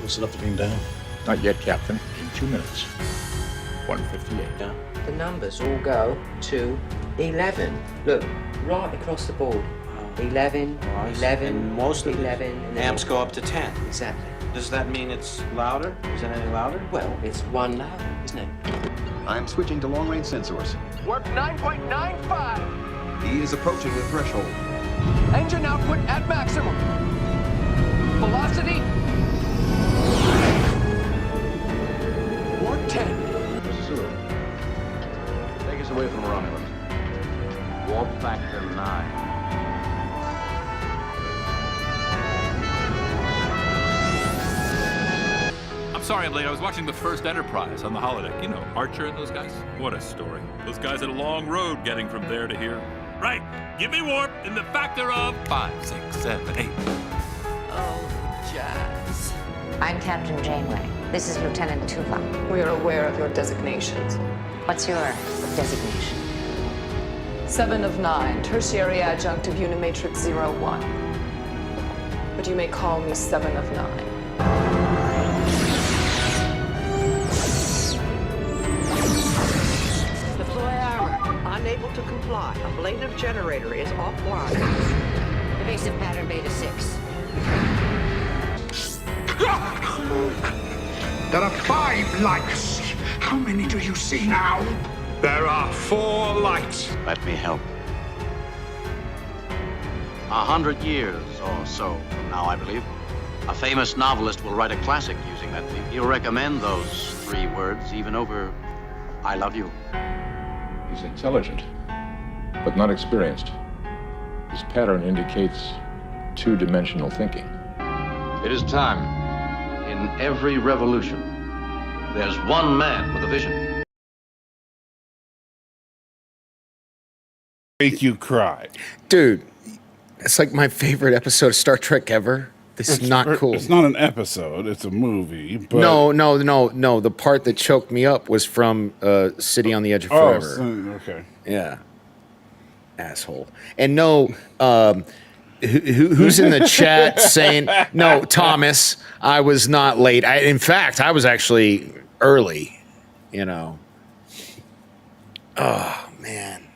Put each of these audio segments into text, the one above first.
Close enough to being down. Not yet, Captain. In 2 minutes. 158. Yeah. The numbers all go to 11. Look, right across the board. 11, Right. 11, And most of 11. the amps go up to 10. Exactly. Does that mean it's louder? Is it any louder? Well, it's one louder, isn't it? I'm switching to long-range sensors. Work 9.95. He is approaching the threshold. Engine output at maximum. Velocity. Warp 10. Seward, take us away from Romulus. Warp factor 9. I'm sorry I'm late. I was watching the first Enterprise on the holodeck. You know, Archer and those guys. What a story. Those guys had a long road getting from there to here. Right. Give me warp in the factor of 5, 6, 7, 8. Oh, jazz. I'm Captain Janeway. This is Lieutenant Tuva. We are aware of your designations. What's your designation? 7 of 9, tertiary adjunct of Unimatrix 01. But you may call me 7 of 9. Deploy armor. Unable to comply. Ablative generator is offline. Evasive pattern beta 6. There are 5 lights. How many do you see now? There are 4 lights. Let me help. 100 years or so from now, I believe, a famous novelist will write a classic using that theme. He'll recommend those 3 words even over I love you. He's intelligent, but not experienced. His pattern indicates two-dimensional thinking. It is time. In every revolution, there's one man with a vision. Make you cry. Dude, it's like my favorite episode of Star Trek ever. This is not cool. It's not an episode, it's a movie. But No. The part that choked me up was from City on the Edge of Forever. Okay. Yeah. Asshole. And no, who's in the chat saying, no, Thomas, I was not late. In fact, I was actually early, you know. Oh, man.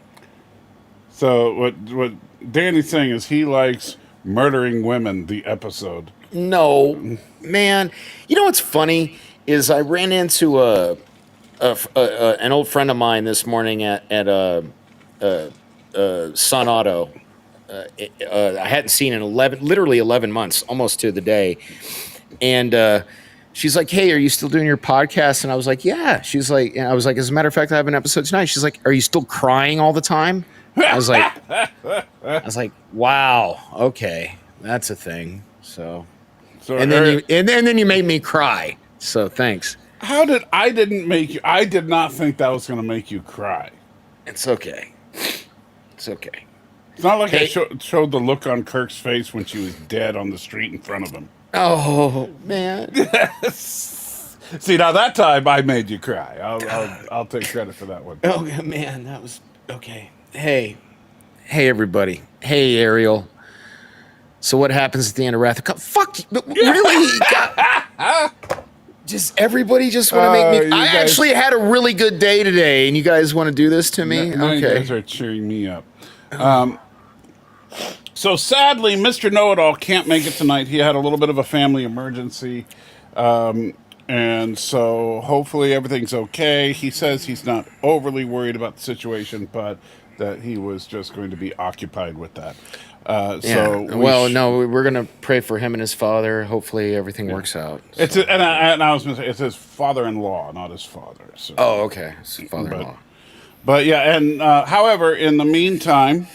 So what Danny's saying is he likes Murdering Women, the episode. No, man. You know what's funny is I ran into an old friend of mine this morning at Sun Auto. I hadn't seen in literally 11 months, almost to the day. And she's like, "Hey, are you still doing your podcast?" And I was like, "Yeah." She's like, and I was like, "As a matter of fact, I have an episode tonight." She's like, "Are you still crying all the time?" I was like, "Wow, okay, that's a thing." So and then you made me cry. So thanks. How did I didn't make you? I did not think that was going to make you cry. It's okay. It's okay. It's not like I showed the look on Kirk's face when she was dead on the street in front of him. Oh man. See, now that time I made you cry. I'll take credit for that one. Oh man, that was okay. Hey everybody. Hey Ariel. So what happens at the end of Wrath of Khan? Fuck you. Really? Just everybody just want to make me. I actually had a really good day today, and you guys want to do this to me? Okay. You guys are cheering me up. So sadly, Mr. Know-It-All can't make it tonight. He had a little bit of a family emergency. And so hopefully everything's okay. He says he's not overly worried about the situation, but that he was just going to be occupied with that. So we're going to pray for him and his father. Hopefully everything works out. So. And I was going to say, it's his father-in-law, not his father. So. Oh, okay. It's father-in-law. But yeah, and however, in the meantime,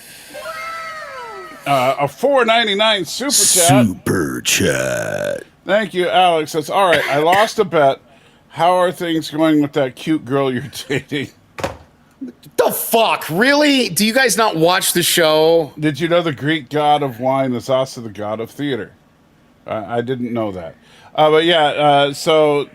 a $4.99 super chat. Thank you, Alex. That's all right. I lost a bet. How are things going with that cute girl you're dating? The fuck? Really? Do you guys not watch the show? Did you know the Greek god of wine is also the god of theater? I didn't know that. But yeah, so...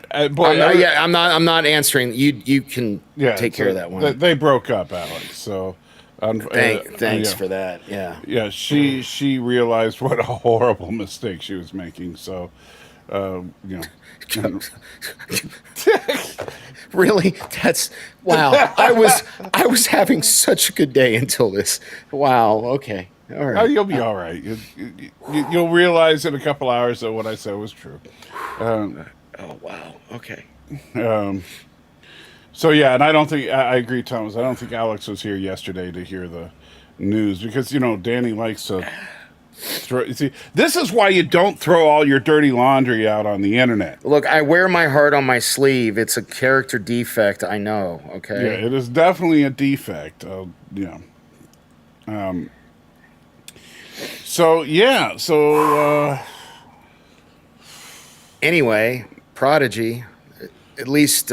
I'm not answering. You can take care of that one. They broke up, Alex. So... Thanks for that. Yeah. Yeah, she realized what a horrible mistake she was making. So You know. Really? That's wow. I was having such a good day until this. Wow. Okay. All right. Oh, you'll be all right. You'll realize in a couple hours that what I said was true. Oh wow. Okay. So yeah, and I don't think I agree, Thomas. I don't think Alex was here yesterday to hear the news because Danny likes to throw. You see, this is why you don't throw all your dirty laundry out on the internet. Look, I wear my heart on my sleeve. It's a character defect. I know. Okay. Yeah, it is definitely a defect. So yeah. So anyway, Prodigy. At least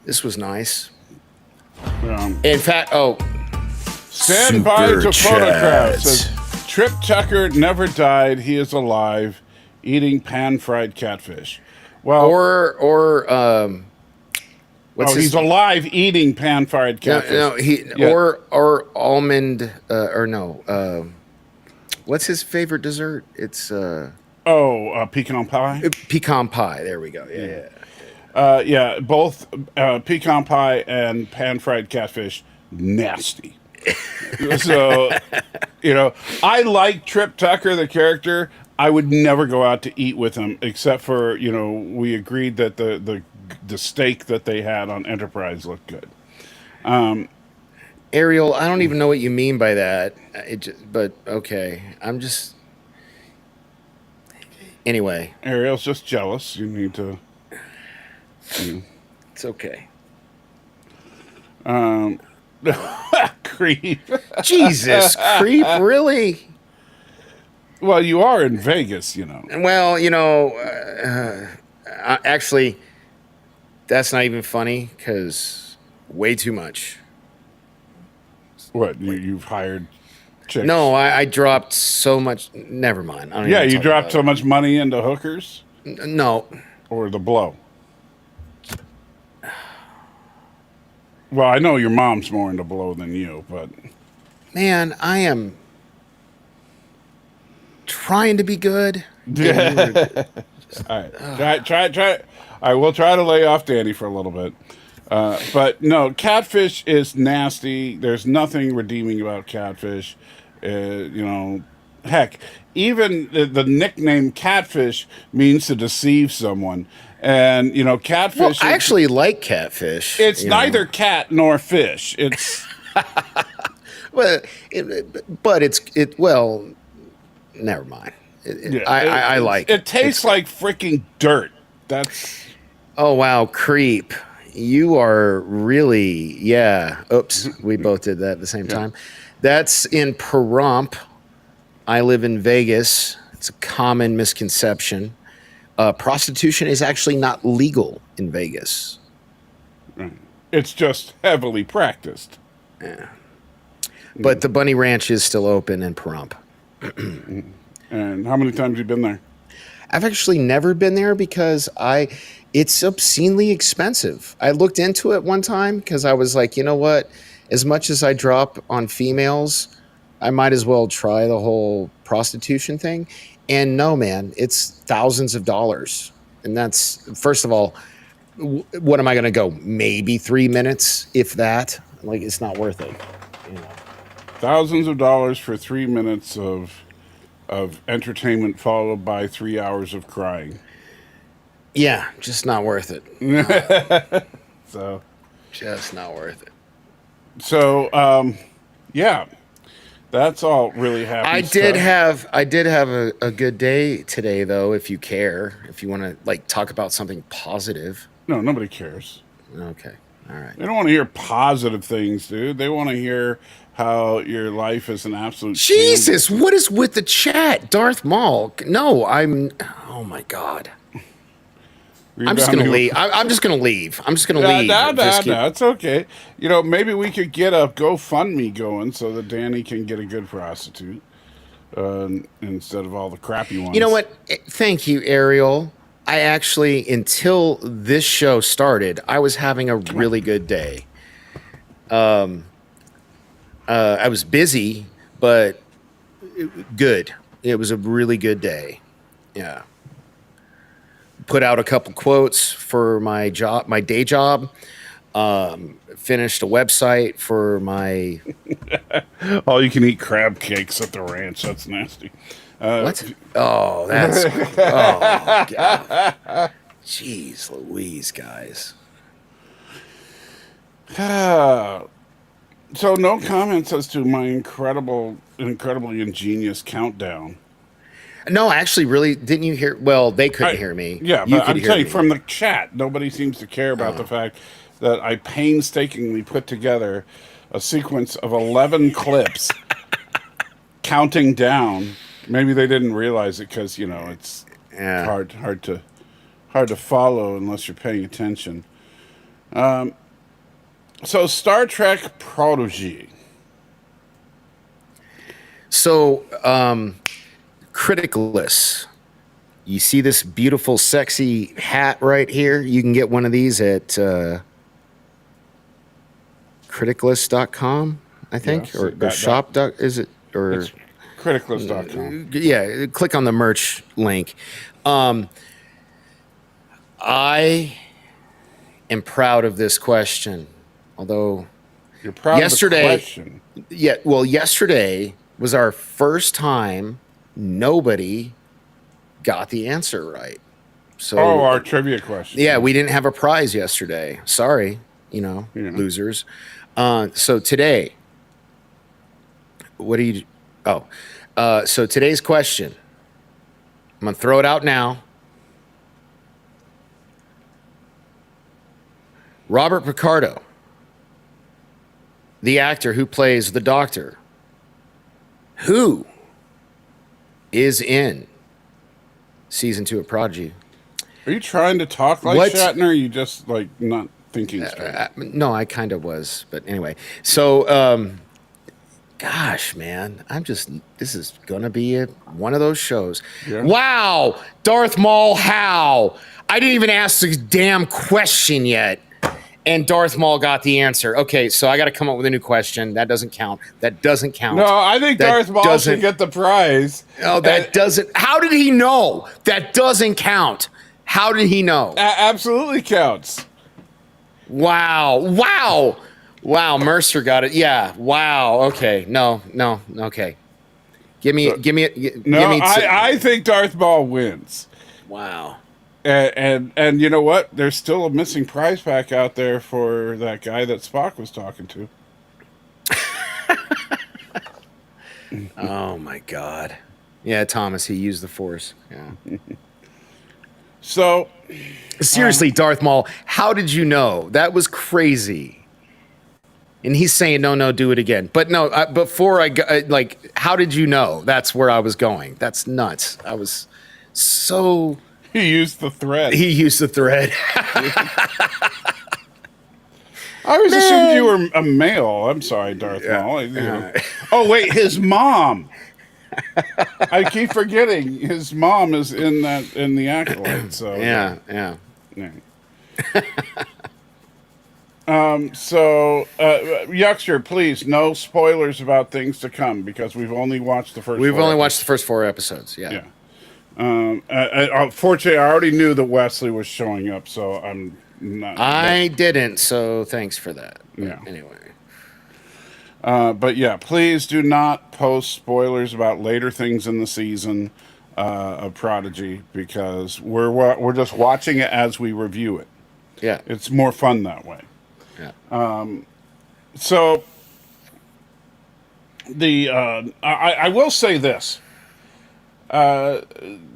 this was nice. In fact, stand by to photograph. Says Trip Tucker never died. He is alive, eating pan-fried catfish. Well, he's alive eating pan-fried catfish. Or almond what's his favorite dessert? It's pecan pie. Pecan pie. There we go. Yeah. Both pecan pie and pan-fried catfish, nasty. So, I like Trip Tucker, the character. I would never go out to eat with him, except for, we agreed that the steak that they had on Enterprise looked good. Ariel, I don't even know what you mean by that. But okay, I'm just. Anyway, Ariel's just jealous. You need to. It's okay. Creep. Jesus, creep, really? Well, you are in Vegas, Well, actually, that's not even funny because way too much. What, you've hired chicks? No, I dropped so much. Never mind. Yeah, you dropped so much money into hookers? No. Or the blow? Well, I know your mom's more into blow than you, but... Man, I am trying to be good. Yeah. All right. Try. I will try to lay off Danny for a little bit. But no, catfish is nasty. There's nothing redeeming about catfish. Heck, even the nickname catfish means to deceive someone. And, catfish... Well, I actually like catfish. It's neither cat nor fish. It's... well, never mind. I like it. It tastes like freaking dirt. That's... Oh, wow, creep. You are really... Yeah. Oops, we both did that at the same time. That's in Pahrump. I live in Vegas. It's a common misconception. Prostitution is actually not legal in Vegas. Right. It's just heavily practiced. Yeah. But the Bunny Ranch is still open in Pahrump. And how many times have you been there? I've actually never been there because it's obscenely expensive. I looked into it one time because I was like, you know what? As much as I drop on females, I might as well try the whole prostitution thing. And no, man, it's thousands of dollars. And that's, first of all, what am I going to go? Maybe 3 minutes, if that? Like, it's not worth it. Thousands of dollars for 3 minutes of entertainment followed by 3 hours of crying. Yeah, just not worth it. So, just not worth it. So, yeah. That's all really happy I did have a good day today, though. If you care, if you want to talk about something positive. No, nobody cares. Okay, all right. They don't want to hear positive things, dude. They want to hear how your life is an absolute. Jesus, what is with the chat, Darth Maul? No, oh my God. I'm just gonna leave. I'm just gonna leave. I'm just gonna leave. No, it's okay. Maybe we could get a GoFundMe going so that Danny can get a good prostitute instead of all the crappy ones. You know what? Thank you, Ariel. I actually, until this show started, I was having a really good day. I was busy, but good. It was a really good day. Yeah. put out a couple quotes for my day job. Finished a website for my all you can eat crab cakes at the ranch. That's nasty. What? Oh, that's oh God. Jeez Louise, guys. So no comments as to my incredibly ingenious countdown. No, actually, really, didn't you hear? Well, they couldn't hear me. Yeah, you but could I'm hear saying me. from the chat, nobody seems to care about the fact that I painstakingly put together a sequence of 11 clips counting down. Maybe they didn't realize it because it's hard to follow unless you're paying attention. So Star Trek Prodigy. So, Criticalist. You see this beautiful, sexy hat right here? You can get one of these at criticalist.com, I think, Yeah, or shop. Is it or it's criticalist.com? Yeah, click on the merch link. I am proud of this question, although you're proud yesterday, of the question. Yeah, well, yesterday was our first time nobody got the answer right. So, our trivia question. Yeah, we didn't have a prize yesterday. Sorry, losers. So today, what do you? So today's question. I'm gonna throw it out now. Robert Picardo, the actor who plays the Doctor, who is in season 2 of Prodigy. Are you trying to talk like Shatner, or are you just not thinking straight? No, I kind of was, but anyway. So, gosh, man, this is going to be one of those shows. Yeah. Wow, Darth Maul, how? I didn't even ask the damn question yet. And Darth Maul got the answer. Okay, so I got to come up with a new question. That doesn't count. That doesn't count. No, I think Darth Maul should get the prize. Oh, that doesn't. How did he know? That doesn't count. How did he know? Absolutely counts. Wow. Mercer got it. Yeah. Wow. Okay. No. Okay. Give me. I think Darth Maul wins. Wow. And you know what? There's still a missing prize pack out there for that guy that Spock was talking to. Oh my God. Yeah, Thomas, he used the Force. Yeah. So seriously, Darth Maul, how did you know? That was crazy. And he's saying, no, do it again. But no, before I go, how did you know? That's where I was going. That's nuts. I was so... He used the thread. I always assumed you were a male. I'm sorry, Darth Maul. Oh, wait, his mom. I keep forgetting his mom is in the Acolyte. So yeah. Yuckster, please, no spoilers about things to come because we've only watched the first. We've only watched the first 4 episodes. Yeah. Fortunately, I already knew that Wesley was showing up, so I'm not. I didn't, so thanks for that. But anyway. But yeah, please do not post spoilers about later things in the season of Prodigy because we're just watching it as we review it. Yeah, it's more fun that way. Yeah. So I will say this.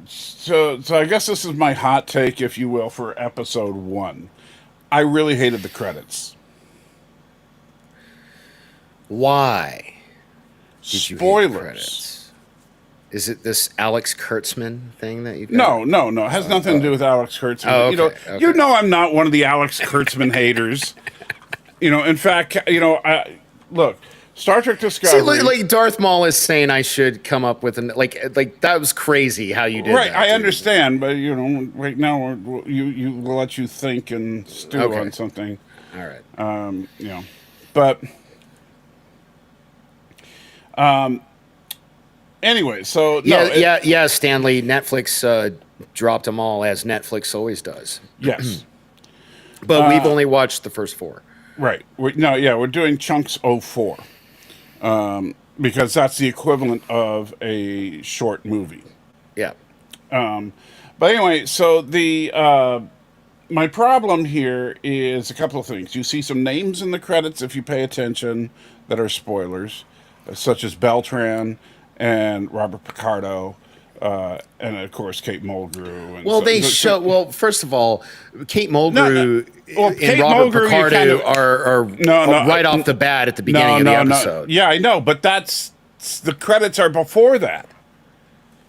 So I guess this is my hot take, if you will, for episode 1. I really hated the credits. Why? Did you Spoilers. hate the credits? Is it this Alex Kurtzman thing that you got? No. It has nothing to do with Alex Kurtzman. Oh, okay, You know I'm not one of the Alex Kurtzman haters. In fact, look, Star Trek Discovery. See, like Darth Maul is saying I should come up with like that was crazy how you did right, that. I understand, but right now we'll let you think and stew on something. All right. But anyway, so yeah, Stanley, Netflix dropped them all as Netflix always does. Yes. But we've only watched the first 4. Right. We're doing Chunks 04. Because that's the equivalent of a short movie. Yeah. But anyway, so my problem here is a couple of things. You see some names in the credits, if you pay attention, that are spoilers, such as Beltran and Robert Picardo, and of course Kate Mulgrew. And well, first of all, Kate Mulgrew and Kate Robert Mulgrew, Picardo are right off the bat at the beginning of the episode. Yeah, I know, but the credits are before that.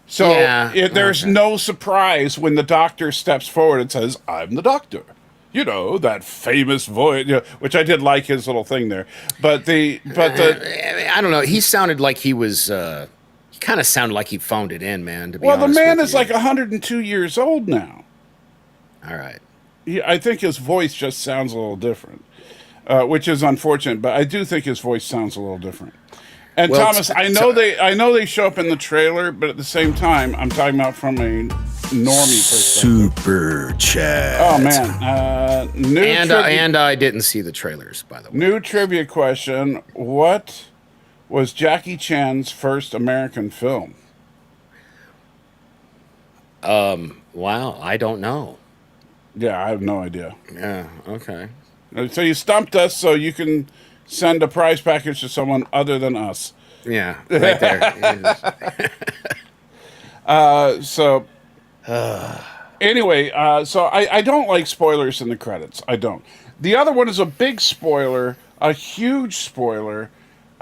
So there's no surprise when the Doctor steps forward and says, "I'm the Doctor." You know, that famous voice, which I did like his little thing there. But I don't know. He sounded like he was. He kind of sounded like he phoned it in, man. To be honest, the man with is you. like 102 years old now. All right. I think his voice just sounds a little different, which is unfortunate. But I do think his voice sounds a little different. And well, Thomas, I know they show up in the trailer, but at the same time, I'm talking about from a normie perspective. Super chat. Oh man! And I didn't see the trailers, by the way. New trivia question: what was Jackie Chan's first American film? Wow, I don't know. Yeah, I have no idea. Yeah, okay. So you stumped us, so you can send a prize package to someone other than us. Yeah, right there. Anyway, so I don't like spoilers in the credits. I don't. The other one is a big spoiler, a huge spoiler,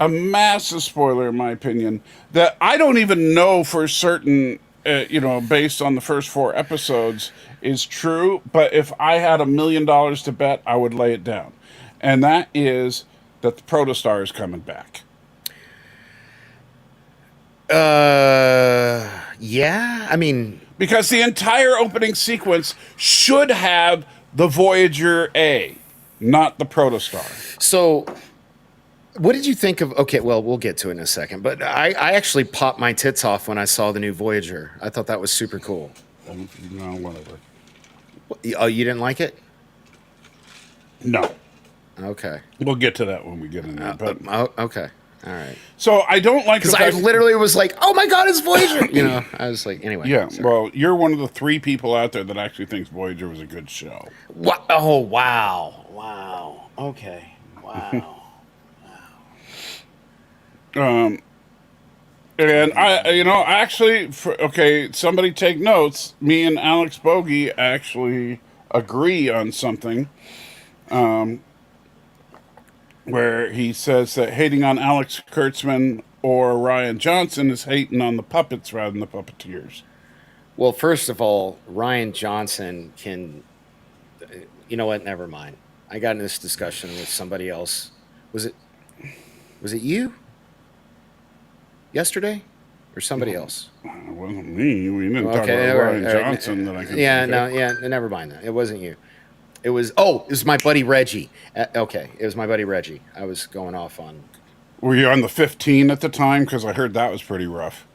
a massive spoiler, in my opinion, that I don't even know for certain, based on the first 4 episodes, is true. But if I had $1 million to bet, I would lay it down. And that is that the Protostar is coming back. Yeah, I mean... Because the entire opening sequence should have the Voyager A, not the Protostar. So, what did you think of... Okay, well, we'll get to it in a second. But I actually popped my tits off when I saw the new Voyager. I thought that was super cool. No, whatever. Oh, you didn't like it? No. Okay. We'll get to that when we get in there. Okay. All right. So I don't like... Because I literally was like, oh my God, it's Voyager! I was like, anyway. Yeah, sorry. well, you're one of the 3 people out there that actually thinks Voyager was a good show. What? Oh, wow. Wow. Okay. Wow. And somebody take notes. Me and Alex Bogey actually agree on something. Where he says that hating on Alex Kurtzman or Ryan Johnson is hating on the puppets rather than the puppeteers. Well, first of all, Ryan Johnson can... You know what? Never mind. I got in this discussion with somebody else. Was it you? Yesterday? Or somebody else? It wasn't me. We didn't talk about Ryan Johnson that I can never mind that. It wasn't you. It was my buddy Reggie. Okay, it was my buddy Reggie. I was going off on... Were you on the 15 at the time? Because I heard that was pretty rough.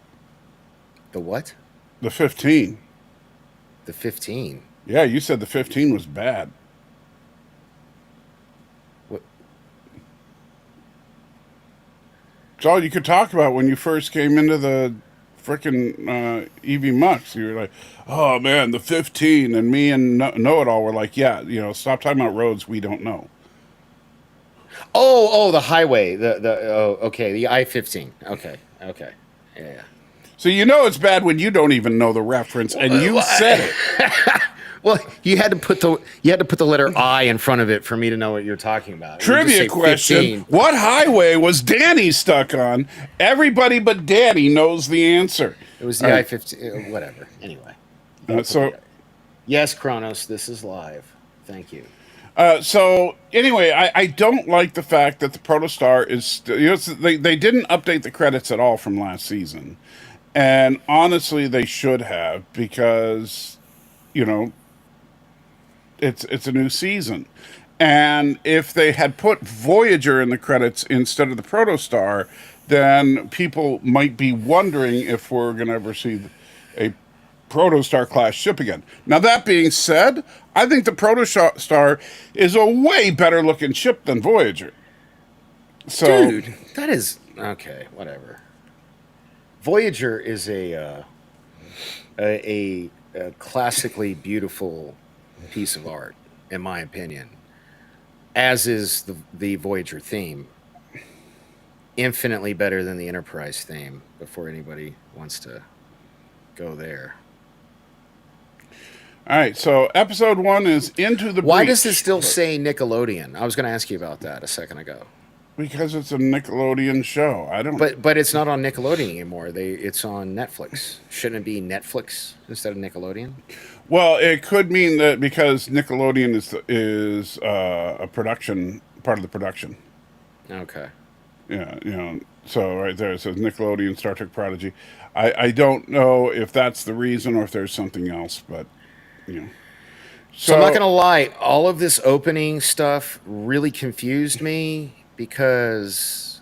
The what? The 15. The 15? Yeah, you said the 15 was bad. What? It's all you could talk about when you first came into the frickin' EV Mux. You were like, oh man, the 15. And me and Know-It-All were like, yeah, stop talking about roads we don't know. Oh, the highway. The I-15. Okay. Yeah. So it's bad when you don't even know the reference and you said it. Well, you had to put the letter I in front of it for me to know what you're talking about. Trivia question: 15. What highway was Danny stuck on? Everybody but Danny knows the answer. It was the I-15. Whatever. Anyway. Yes, Kronos. This is live. Thank you. So anyway, I don't like the fact that the Protostar is they didn't update the credits at all from last season, and honestly, they should have because it's a new season. And if they had put Voyager in the credits instead of the Protostar, then people might be wondering if we're going to ever see a Protostar class ship again. Now, that being said, I think the Protostar is a way better looking ship than Voyager. So, dude, that is okay. Whatever. Voyager is a classically beautiful piece of art, in my opinion. As is the Voyager theme. Infinitely better than the Enterprise theme. Before anybody wants to go there. All right, so episode 1 is Into the Why Breach. does it still say Nickelodeon? I was going to ask you about that a second ago. Because it's a Nickelodeon show. I don't. But it's not on Nickelodeon anymore. It's on Netflix. Shouldn't it be Netflix instead of Nickelodeon? Well, it could mean that because Nickelodeon is a production part of the production. Okay. Yeah, so right there it says Nickelodeon, Star Trek Prodigy. I don't know if that's the reason or if there's something else, but So I'm not gonna lie, all of this opening stuff really confused me because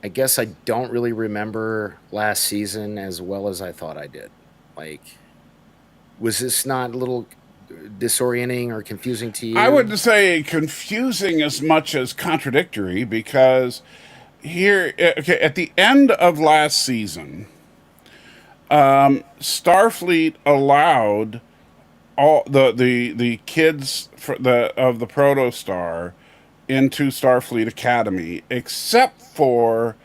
I guess I don't really remember last season as well as I thought I did. Like, was this not a little disorienting or confusing to you? I wouldn't say confusing as much as contradictory, because here, okay, at the end of last season, Starfleet allowed all the kids of the Protostar into Starfleet Academy, except for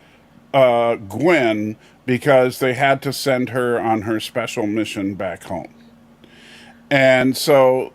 Gwen, because they had to send her on her special mission back home. And so,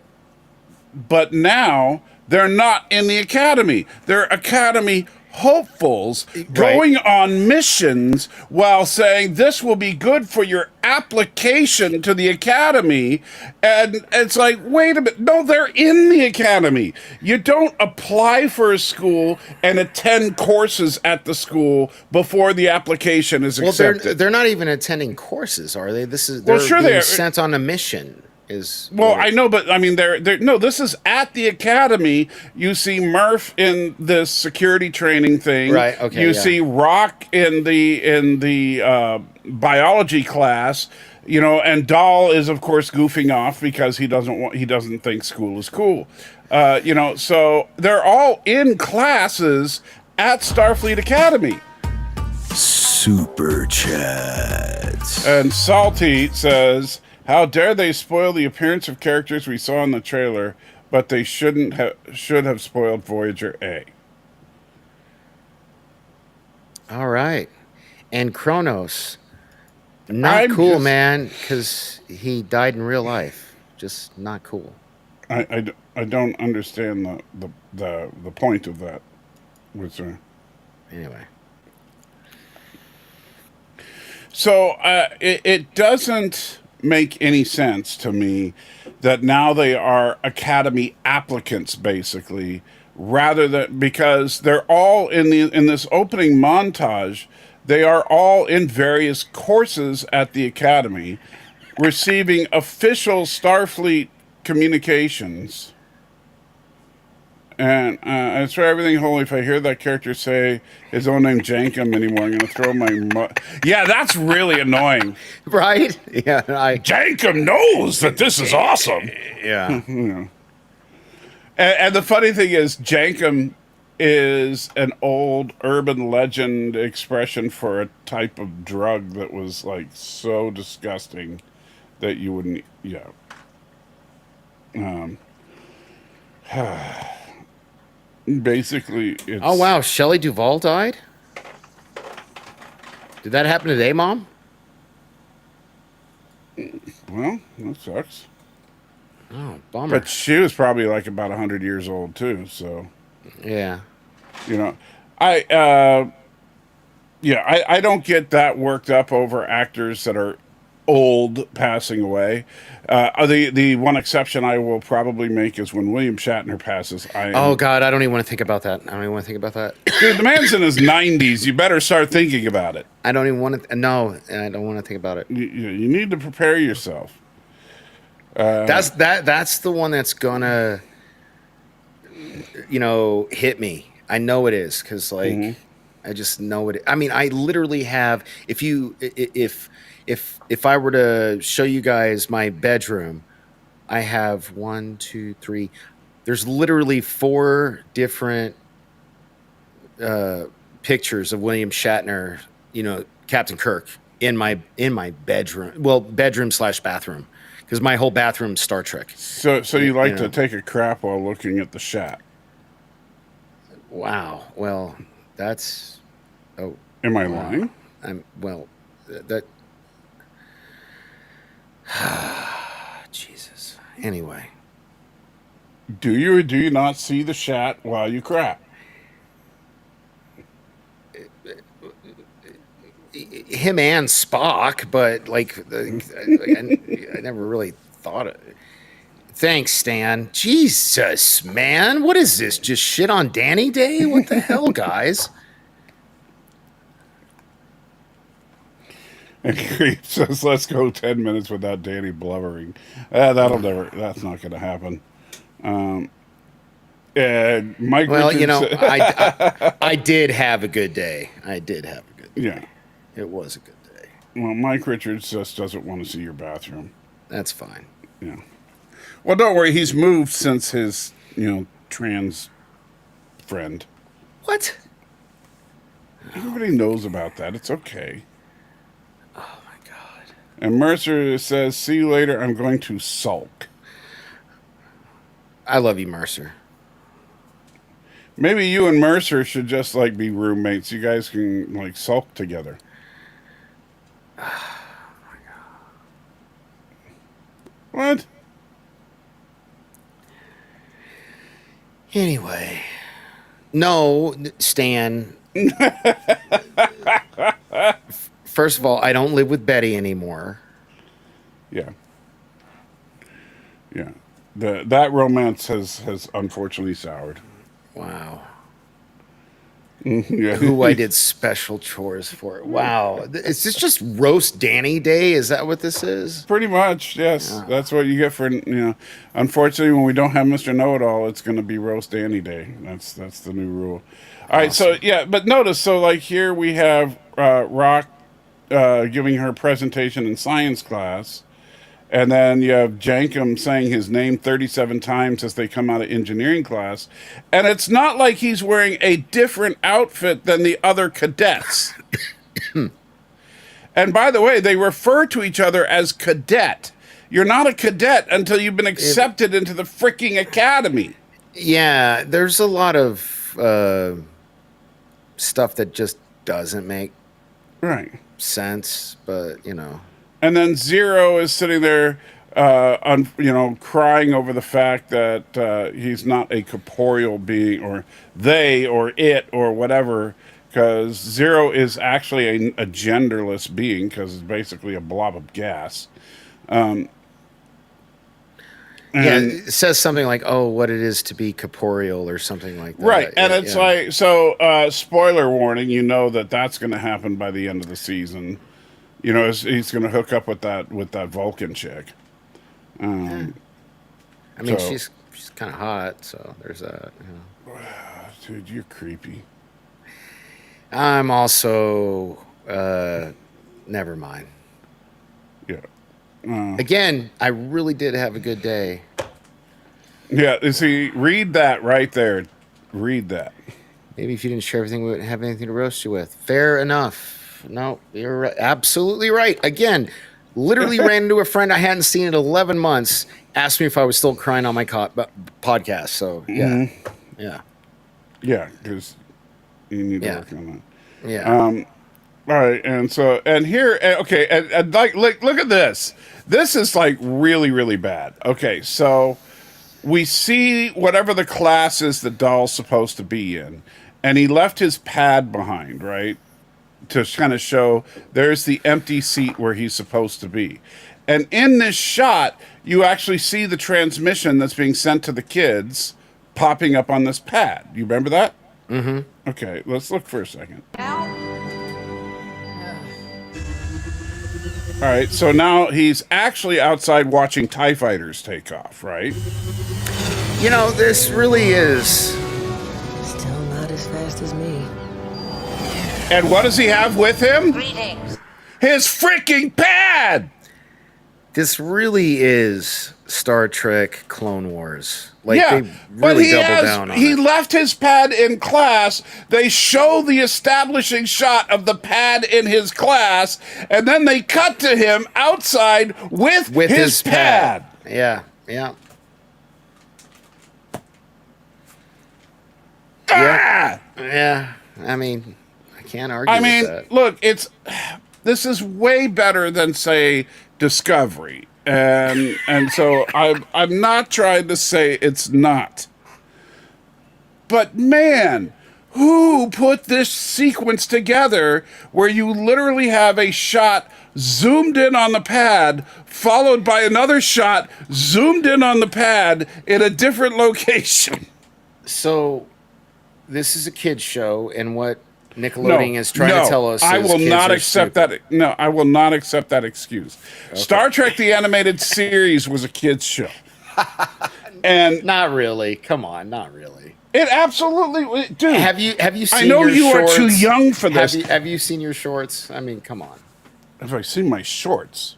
but now they're not in the Academy. They're Academy hopefuls going on missions while saying this will be good for your application to the Academy. And it's like, wait a minute. No, they're in the Academy. You don't apply for a school and attend courses at the school before the application is accepted. They're not even attending courses, are they? They're being sent on a mission. I know, but I mean, no, this is at the Academy. You see Murph in this security training thing, right? Okay. You see Rock in the biology class, and Dahl is of course goofing off because he doesn't think school is cool, So they're all in classes at Starfleet Academy. Super chat. And Salty says, how dare they spoil the appearance of characters we saw in the trailer, but they should have spoiled Voyager A. All right. And Kronos. Not cool, man, because he died in real life. Just not cool. I don't understand the point of that. Anyway. So it doesn't make any sense to me that now they are Academy applicants, basically, rather than, because they're all in this opening montage, they are all in various courses at the Academy, receiving official Starfleet communications. And I swear everything holy, if I hear that character say his own name Jankum anymore, I'm going to throw my... Yeah, that's really annoying. Right? Yeah. Jankum knows that this is awesome. Yeah. And the funny thing is, Jankum is an old urban legend expression for a type of drug that was, like, so disgusting that you wouldn't... Yeah. Basically, it's... Oh, wow. Shelley Duvall died? Did that happen today, Mom? Well, that sucks. Oh, bummer. But she was probably like about 100 years old, too, so... Yeah. I don't get that worked up over actors that are old passing away. The one exception I will probably make is when William Shatner passes. Oh, God, I don't even want to think about that. Dude, the man's in his 90s. You better start thinking about it. I don't even want to... No, I don't want to think about it. You need to prepare yourself. That's the one that's gonna, hit me. I know it is, because I just know it. I mean, I literally have. If if I were to show you guys my bedroom, I have 1, 2, 3. There's literally 4 different pictures of William Shatner, Captain Kirk in my bedroom. Well, bedroom/bathroom, because my whole bathroom's Star Trek. So you like to take a crap while looking at the Shat? Wow. Well, that's. Oh. Am I lying? That. Jesus. Anyway. Do you or do you not see the Shat while you crap? Him and Spock, but I never really thought of it. Thanks, Stan. Jesus, man. What is this? Just shit on Danny Day? What the hell, guys? And Creep says, let's go 10 minutes without Danny blubbering. That's not going to happen. And Mike Richards, I did have a good day. Yeah. It was a good day. Well, Mike Richards just doesn't want to see your bathroom. That's fine. Yeah. Well, don't worry. He's moved since his, trans friend. What? Everybody knows about that. It's okay. Oh, my God. And Mercer says, see you later. I'm going to sulk. I love you, Mercer. Maybe you and Mercer should just, be roommates. You guys can, sulk together. Oh, my What? God. Anyway. No, Stan. First of all, I don't live with Betty anymore. Yeah. Yeah. That romance has unfortunately soured. Wow. Yeah. Who I did special chores for. Wow. Is this just roast Danny Day? Is that what this is? Pretty much, yes. Oh. That's what you get for, unfortunately, when we don't have Mr. Know-It-All, it's going to be roast Danny Day. That's the new rule. All right, so, yeah, but notice, here we have Rock giving her presentation in science class, and then you have Jankum saying his name 37 times as they come out of engineering class. And it's not like he's wearing a different outfit than the other cadets. And by the way, they refer to each other as cadet. You're not a cadet until you've been accepted into the freaking academy. Yeah, there's a lot of stuff that just doesn't make sense, but, And then Zero is sitting there, crying over the fact that he's not a corporeal being, or they, or it, or whatever, because Zero is actually a genderless being, because it's basically a blob of gas. It says something like, "Oh, what it is to be corporeal," or something like that. Right, and it's spoiler warning. That's going to happen by the end of the season. He's going to hook up with that Vulcan chick. She's kind of hot, so there's that. Dude, you're creepy. I'm also. Never mind. Yeah. Again, I really did have a good day. Yeah. See, read that right there. Read that. Maybe if you didn't share everything, we wouldn't have anything to roast you with. Fair enough. No, you're right. Absolutely right. Again, literally ran into a friend I hadn't seen in 11 months, asked me if I was still crying on my podcast. So, yeah. Mm-hmm. Yeah. Yeah, because you need to work on that. Yeah. All right, and here, okay, and look at this. This is really, really bad. Okay, so we see whatever the class is the doll's supposed to be in, and he left his pad behind, right? To kind of show there's the empty seat where he's supposed to be. And in this shot, you actually see the transmission that's being sent to the kids popping up on this pad. You remember that? Mm-hmm. Okay, let's look for a second. All right, so now he's actually outside watching TIE fighters take off, right? This really is... Still not as fast as me. And what does he have with him? Greetings. his freaking pad. This really is Star Trek Clone Wars. Like, Yeah, they but really double down on he it. left his pad in class. They show the establishing shot of the pad in his class, and then they cut to him outside with his pad. Yeah, yeah. Ah! Yeah. I mean, I can't argue I with mean, that. look, this is way better than, say, Discovery. And so I'm not trying to say it's not. But man, who put this sequence together where you literally have a shot zoomed in on the pad, followed by another shot zoomed in on the pad in a different location? So, this is a kid's show, and what Nickelodeon is trying to tell us I is will kids not are accept stupid. that. No, I will not accept that excuse. Okay. Star Trek: The Animated Series was a kids show, and Not really. Come on, not really. it absolutely, dude. Have you seen I know your you shorts? are too young for this. Have you seen your shorts? I mean, come on. Have I seen my shorts?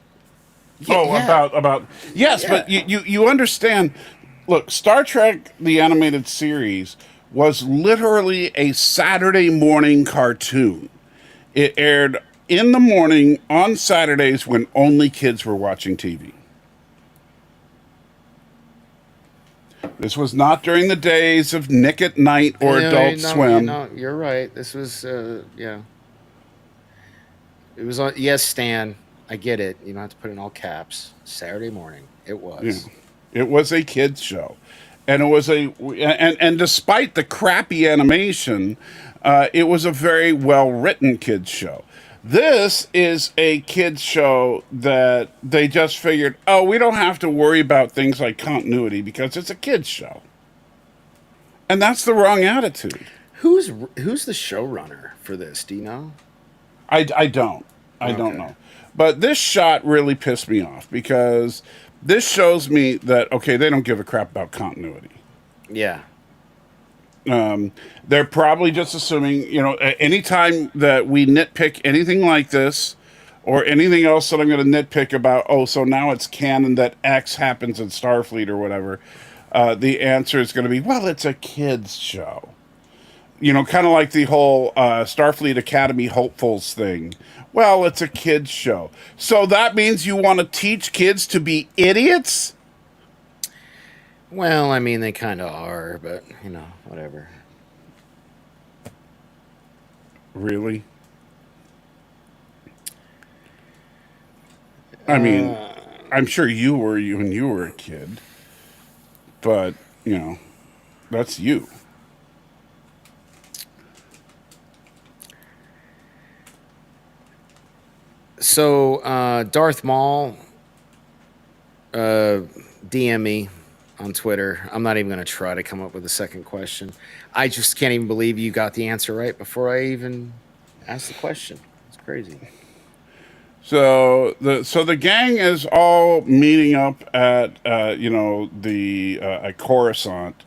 Yeah. About yes, Yeah. but you understand. Look, Star Trek: The Animated Series was literally a Saturday morning cartoon. It aired in the morning on Saturdays when only kids were watching TV. This was not during the days of Nick at Night or Adult Swim. No, you're right. This was, yeah. It was on. Yes, Stan. I get it. You don't have to put it in all caps. Saturday morning. It was. Yeah. It was a kids show, and it was and despite the crappy animation, it was a very well written kids show. This is a kids show that they just figured, oh, we don't have to worry about things like continuity because it's a kids show, and that's the wrong attitude. Who's the showrunner for this? Do you know? I don't. I don't know. But this shot really pissed me off because this shows me that, okay, they don't give a crap about continuity. Yeah. They're probably just assuming, anytime that we nitpick anything like this or anything else that I'm going to nitpick about, oh, so now it's canon that X happens in Starfleet or whatever, the answer is going to be, well, it's a kid's show. Kind of like the whole Starfleet Academy hopefuls thing. Well, it's a kid's show. So that means you want to teach kids to be idiots? Well, I mean, they kind of are, but, whatever. Really? I mean, I'm sure you were when you were a kid. But, that's you. So, Darth Maul, DM me on Twitter. I'm not even going to try to come up with a second question. I just can't even believe you got the answer right before I even asked the question. It's crazy. So the gang is all meeting up at at Coruscant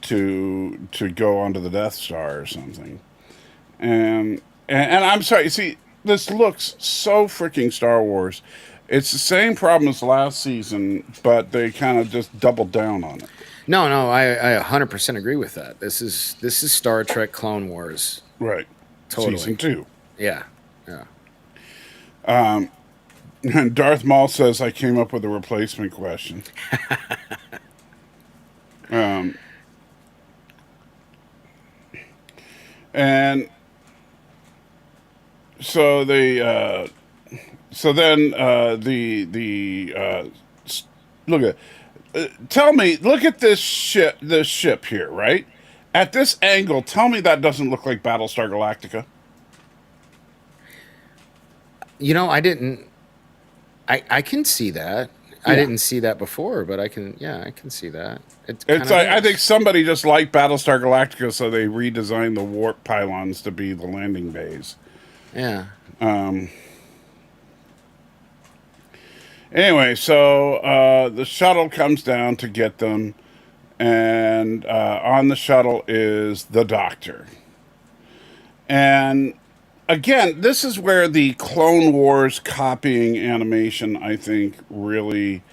to go onto the Death Star or something, and I'm sorry. See, this looks so freaking Star Wars. It's the same problem as last season, but they kind of just doubled down on it. No, I 100% agree with that. This is Star Trek Clone Wars. Right. Totally. Season 2. Yeah. And Darth Maul says, I came up with a replacement question. And so they... So then look at tell me, look at this ship here, right? At this angle, tell me that doesn't look like Battlestar Galactica. I can see that. Yeah. I didn't see that before, but I can see that. It's like, I think somebody just liked Battlestar Galactica, so they redesigned the warp pylons to be the landing bays. Yeah. Anyway, so the shuttle comes down to get them, and on the shuttle is the Doctor. And again, this is where the Clone Wars copying animation, I think, really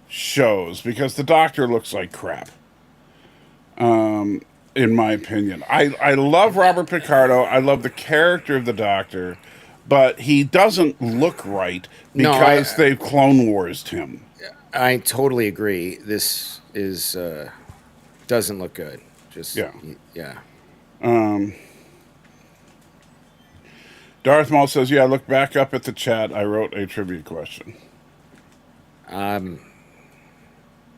shows, because the Doctor looks like crap. In my opinion, I love Robert Picardo. I love the character of the Doctor, but he doesn't look right because they've Clone Wars'd him. I totally agree. This is doesn't look good. Just yeah. Darth Maul says, "Yeah, look back up at the chat. I wrote a trivia question."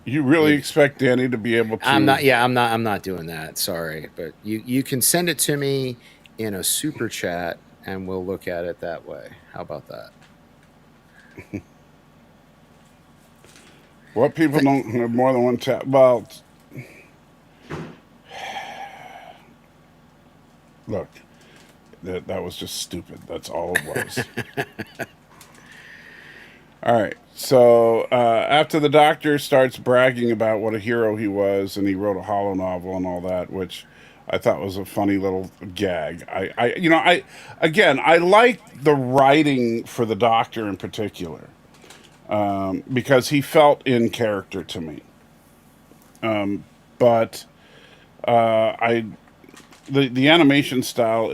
You really expect Danny to be able to? I'm not doing that. Sorry, but you can send it to me in a super chat, and we'll look at it that way. How about that? What people don't have more than one chat? Well, look, that was just stupid. That's all it was. All right. So after the Doctor starts bragging about what a hero he was, and he wrote a holo novel and all that, which I thought was a funny little gag. I like the writing for the Doctor in particular, because he felt in character to me. But the animation style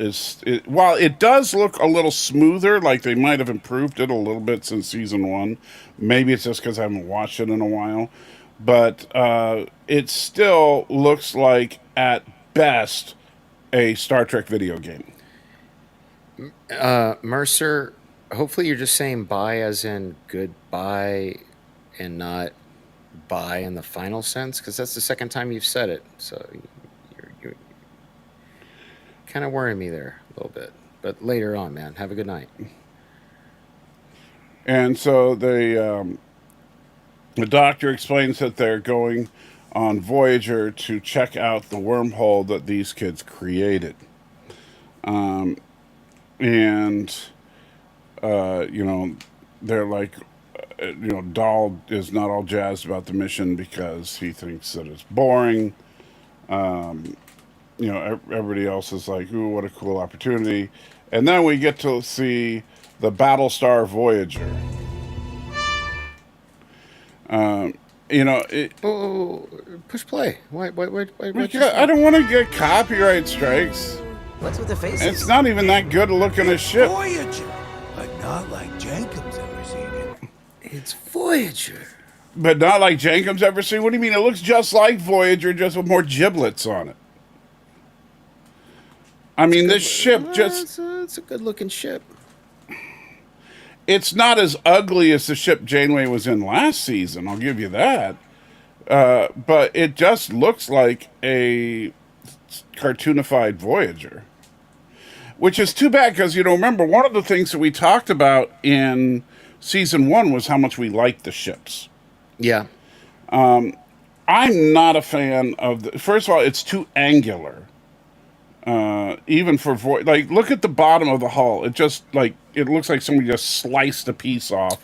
while it does look a little smoother, like they might have improved it a little bit since season 1. Maybe it's just because I haven't watched it in a while, but it still looks like, at best, a Star Trek video game. Mercer, hopefully you're just saying bye as in goodbye and not bye in the final sense, because that's the second time you've said it. So you're kind of worrying me there a little bit. But later on, man, have a good night. And so the Doctor explains that they're going on Voyager to check out the wormhole that these kids created. They're like, Dahl is not all jazzed about the mission because he thinks that it's boring. Everybody else is like, ooh, what a cool opportunity. And then we get to see the Battlestar Voyager. Push play. Why I don't want to get copyright strikes. What's with the faces? It's not even that good looking a ship. Voyager, but not like Jacob's ever seen it. It's Voyager. But not like Jacob's ever seen? What do you mean? It looks just like Voyager, just with more giblets on it. I mean, this ship just... It's a good-looking ship. It's not as ugly as the ship Janeway was in last season, I'll give you that. But it just looks like a cartoonified Voyager. Which is too bad, because, remember, one of the things that we talked about in season 1 was how much we liked the ships. Yeah. I'm not a fan of... First of all, it's too angular. Even for look at the bottom of the hull. It looks like somebody just sliced a piece off.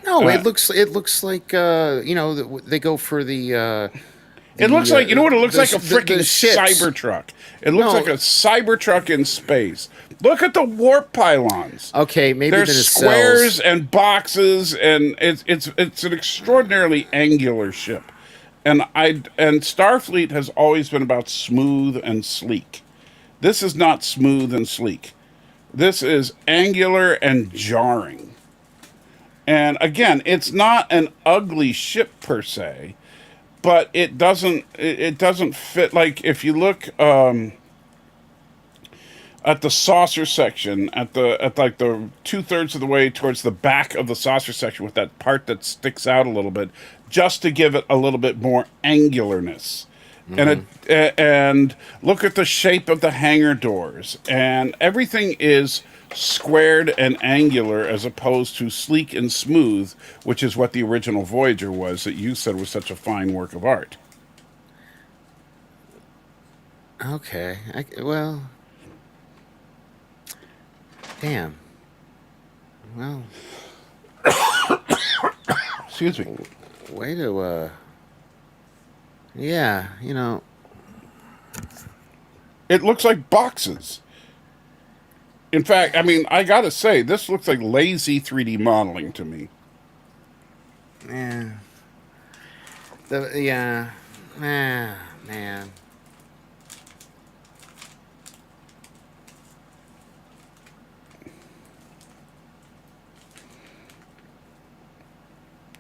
No, it looks like they go for the. It looks like what it looks like, a freaking Cybertruck. It looks like a Cybertruck in space. Look at the warp pylons. Okay, maybe there's squares and boxes, and it's an extraordinarily angular ship. And Starfleet has always been about smooth and sleek. This is not smooth and sleek. This is angular and jarring. And again, it's not an ugly ship per se, but it doesn't fit. Like if you look at the saucer section, at the 2/3 of the way towards the back of the saucer section, with that part that sticks out a little bit, just to give it a little bit more angularness. Mm-hmm. And look at the shape of the hangar doors, and everything is squared and angular as opposed to sleek and smooth, which is what the original Voyager was, that you said was such a fine work of art. Okay, damn. Well, excuse me. Way to yeah, it looks like boxes. In fact, I mean, I gotta say, this looks like lazy 3D modeling to me. Yeah. Yeah. Man.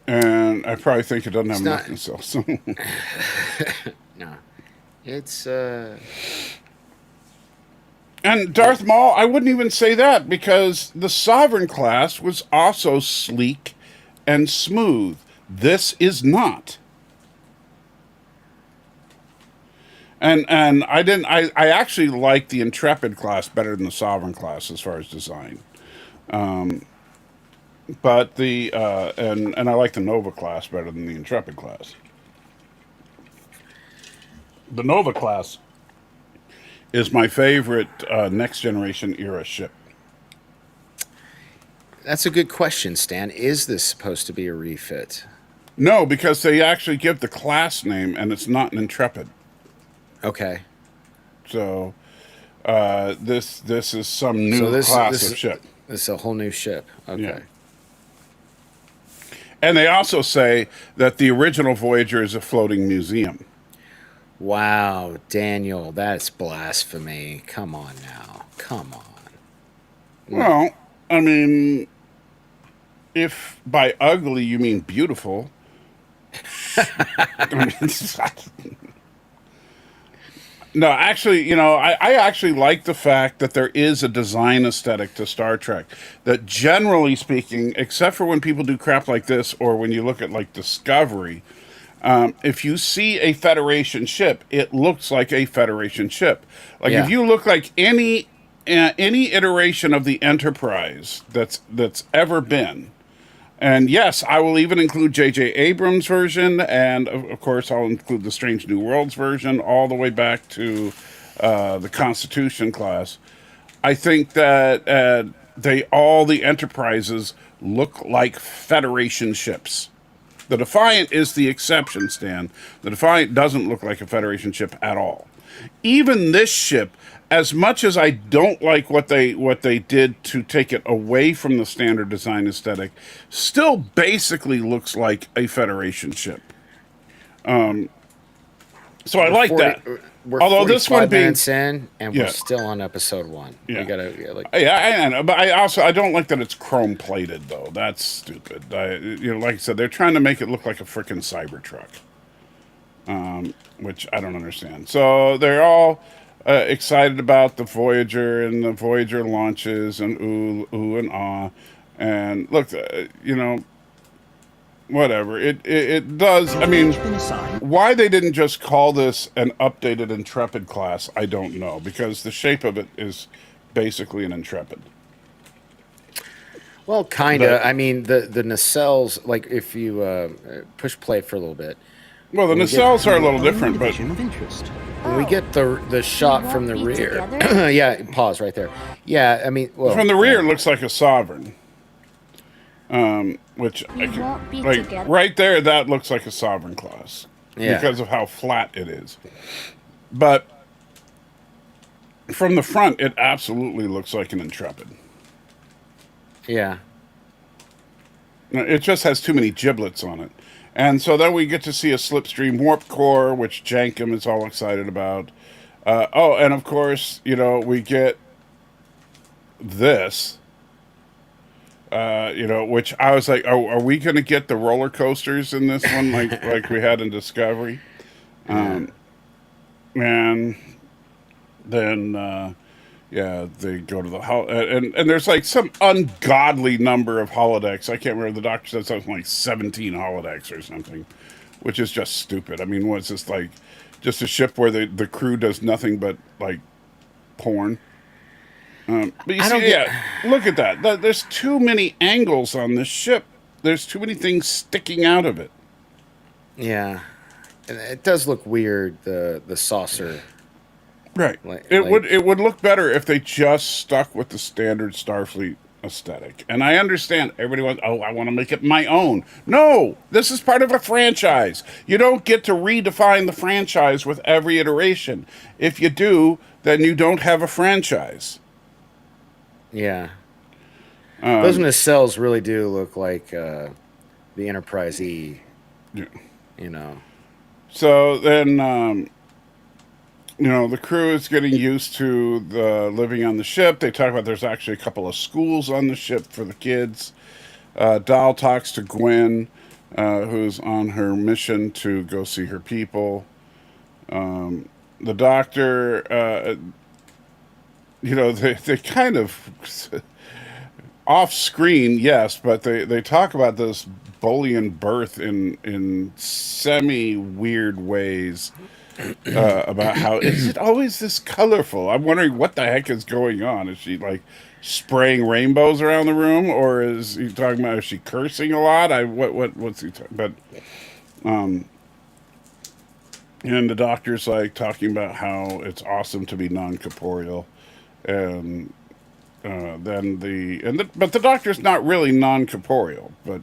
And I probably think it doesn't have not- nothing so. So. No. It's And Darth Maul, I wouldn't even say that because the Sovereign class was also sleek and smooth. This is not. And I actually like the Intrepid class better than the Sovereign class as far as design. But the and I like the Nova class better than the Intrepid class. The Nova class is my favorite next generation era ship. That's a good question, Stan. Is this supposed to be a refit? No, because they actually give the class name, and it's not an Intrepid. Okay. So this is some new class of ship. This is a whole new ship. Okay. Yeah. And they also say that the original Voyager is a floating museum. Wow, Daniel, that's blasphemy. Come on now. Come on. Well, I mean, if by ugly you mean beautiful. No, actually, you know, I actually like the fact that there is a design aesthetic to Star Trek. That generally speaking, except for when people do crap like this or when you look at like Discovery, if you see a Federation ship, it looks like a Federation ship. Like if you look like any iteration of the Enterprise that's ever been, and yes, I will even include J.J. Abrams' version, and of course I'll include the Strange New Worlds version, all the way back to the Constitution class. I think that all the Enterprises look like Federation ships. The Defiant is the exception, Stan. The Defiant doesn't look like a Federation ship at all. Even this ship, as much as I don't like what they did to take it away from the standard design aesthetic, still basically looks like a Federation ship. So I like that. Although this one being in, and we're still on episode 1. Yeah. We gotta I know, but I don't like that it's chrome plated though. That's stupid. Like I said, they're trying to make it look like a freaking Cybertruck, which I don't understand. So they're all excited about the Voyager and the Voyager launches and ooh and ah, and look, whatever. It does. I mean, why they didn't just call this an updated Intrepid class, I don't know, because the shape of it is basically an Intrepid. Well, kind of. I mean, the nacelles, like if you push play for a little bit. Well, the nacelles are a little different, but when we get the shot from the rear, yeah, pause right there. Yeah, I mean, well, from the rear, it looks like a Sovereign. Which right there, that looks like a Sovereign class because of how flat it is. But from the front, it absolutely looks like an Intrepid. Yeah. It just has too many giblets on it. And so then we get to see a Slipstream warp core, which Jankum is all excited about. And of course, we get this. Which I was like, are we going to get the roller coasters in this one, like we had in Discovery? And then, they go to the and there's like some ungodly number of holodecks. I can't remember. The doctor said something like 17 holodecks or something, which is just stupid. I mean, what's this like? Just a ship where the crew does nothing but like porn. But you see, look at that. There's too many angles on this ship. There's too many things sticking out of it. Yeah, and it does look weird. The saucer. Right. It would look better if they just stuck with the standard Starfleet aesthetic. And I understand everybody wants, I want to make it my own. No, this is part of a franchise. You don't get to redefine the franchise with every iteration. If you do, then you don't have a franchise. Yeah. Those nacelles really do look like the Enterprise E. Yeah. You know. So then, the crew is getting used to the living on the ship. They talk about there's actually a couple of schools on the ship for the kids. Dal talks to Gwen, who's on her mission to go see her people. The doctor, they kind of off screen, yes, but they talk about this Boolean birth in semi weird ways. About how is it always this colorful? I'm wondering what the heck is going on. Is she like spraying rainbows around the room, or is he talking about is she cursing a lot? What's he talking? But and the doctor's like talking about how it's awesome to be non-corporeal, and but the doctor's not really non-corporeal, but.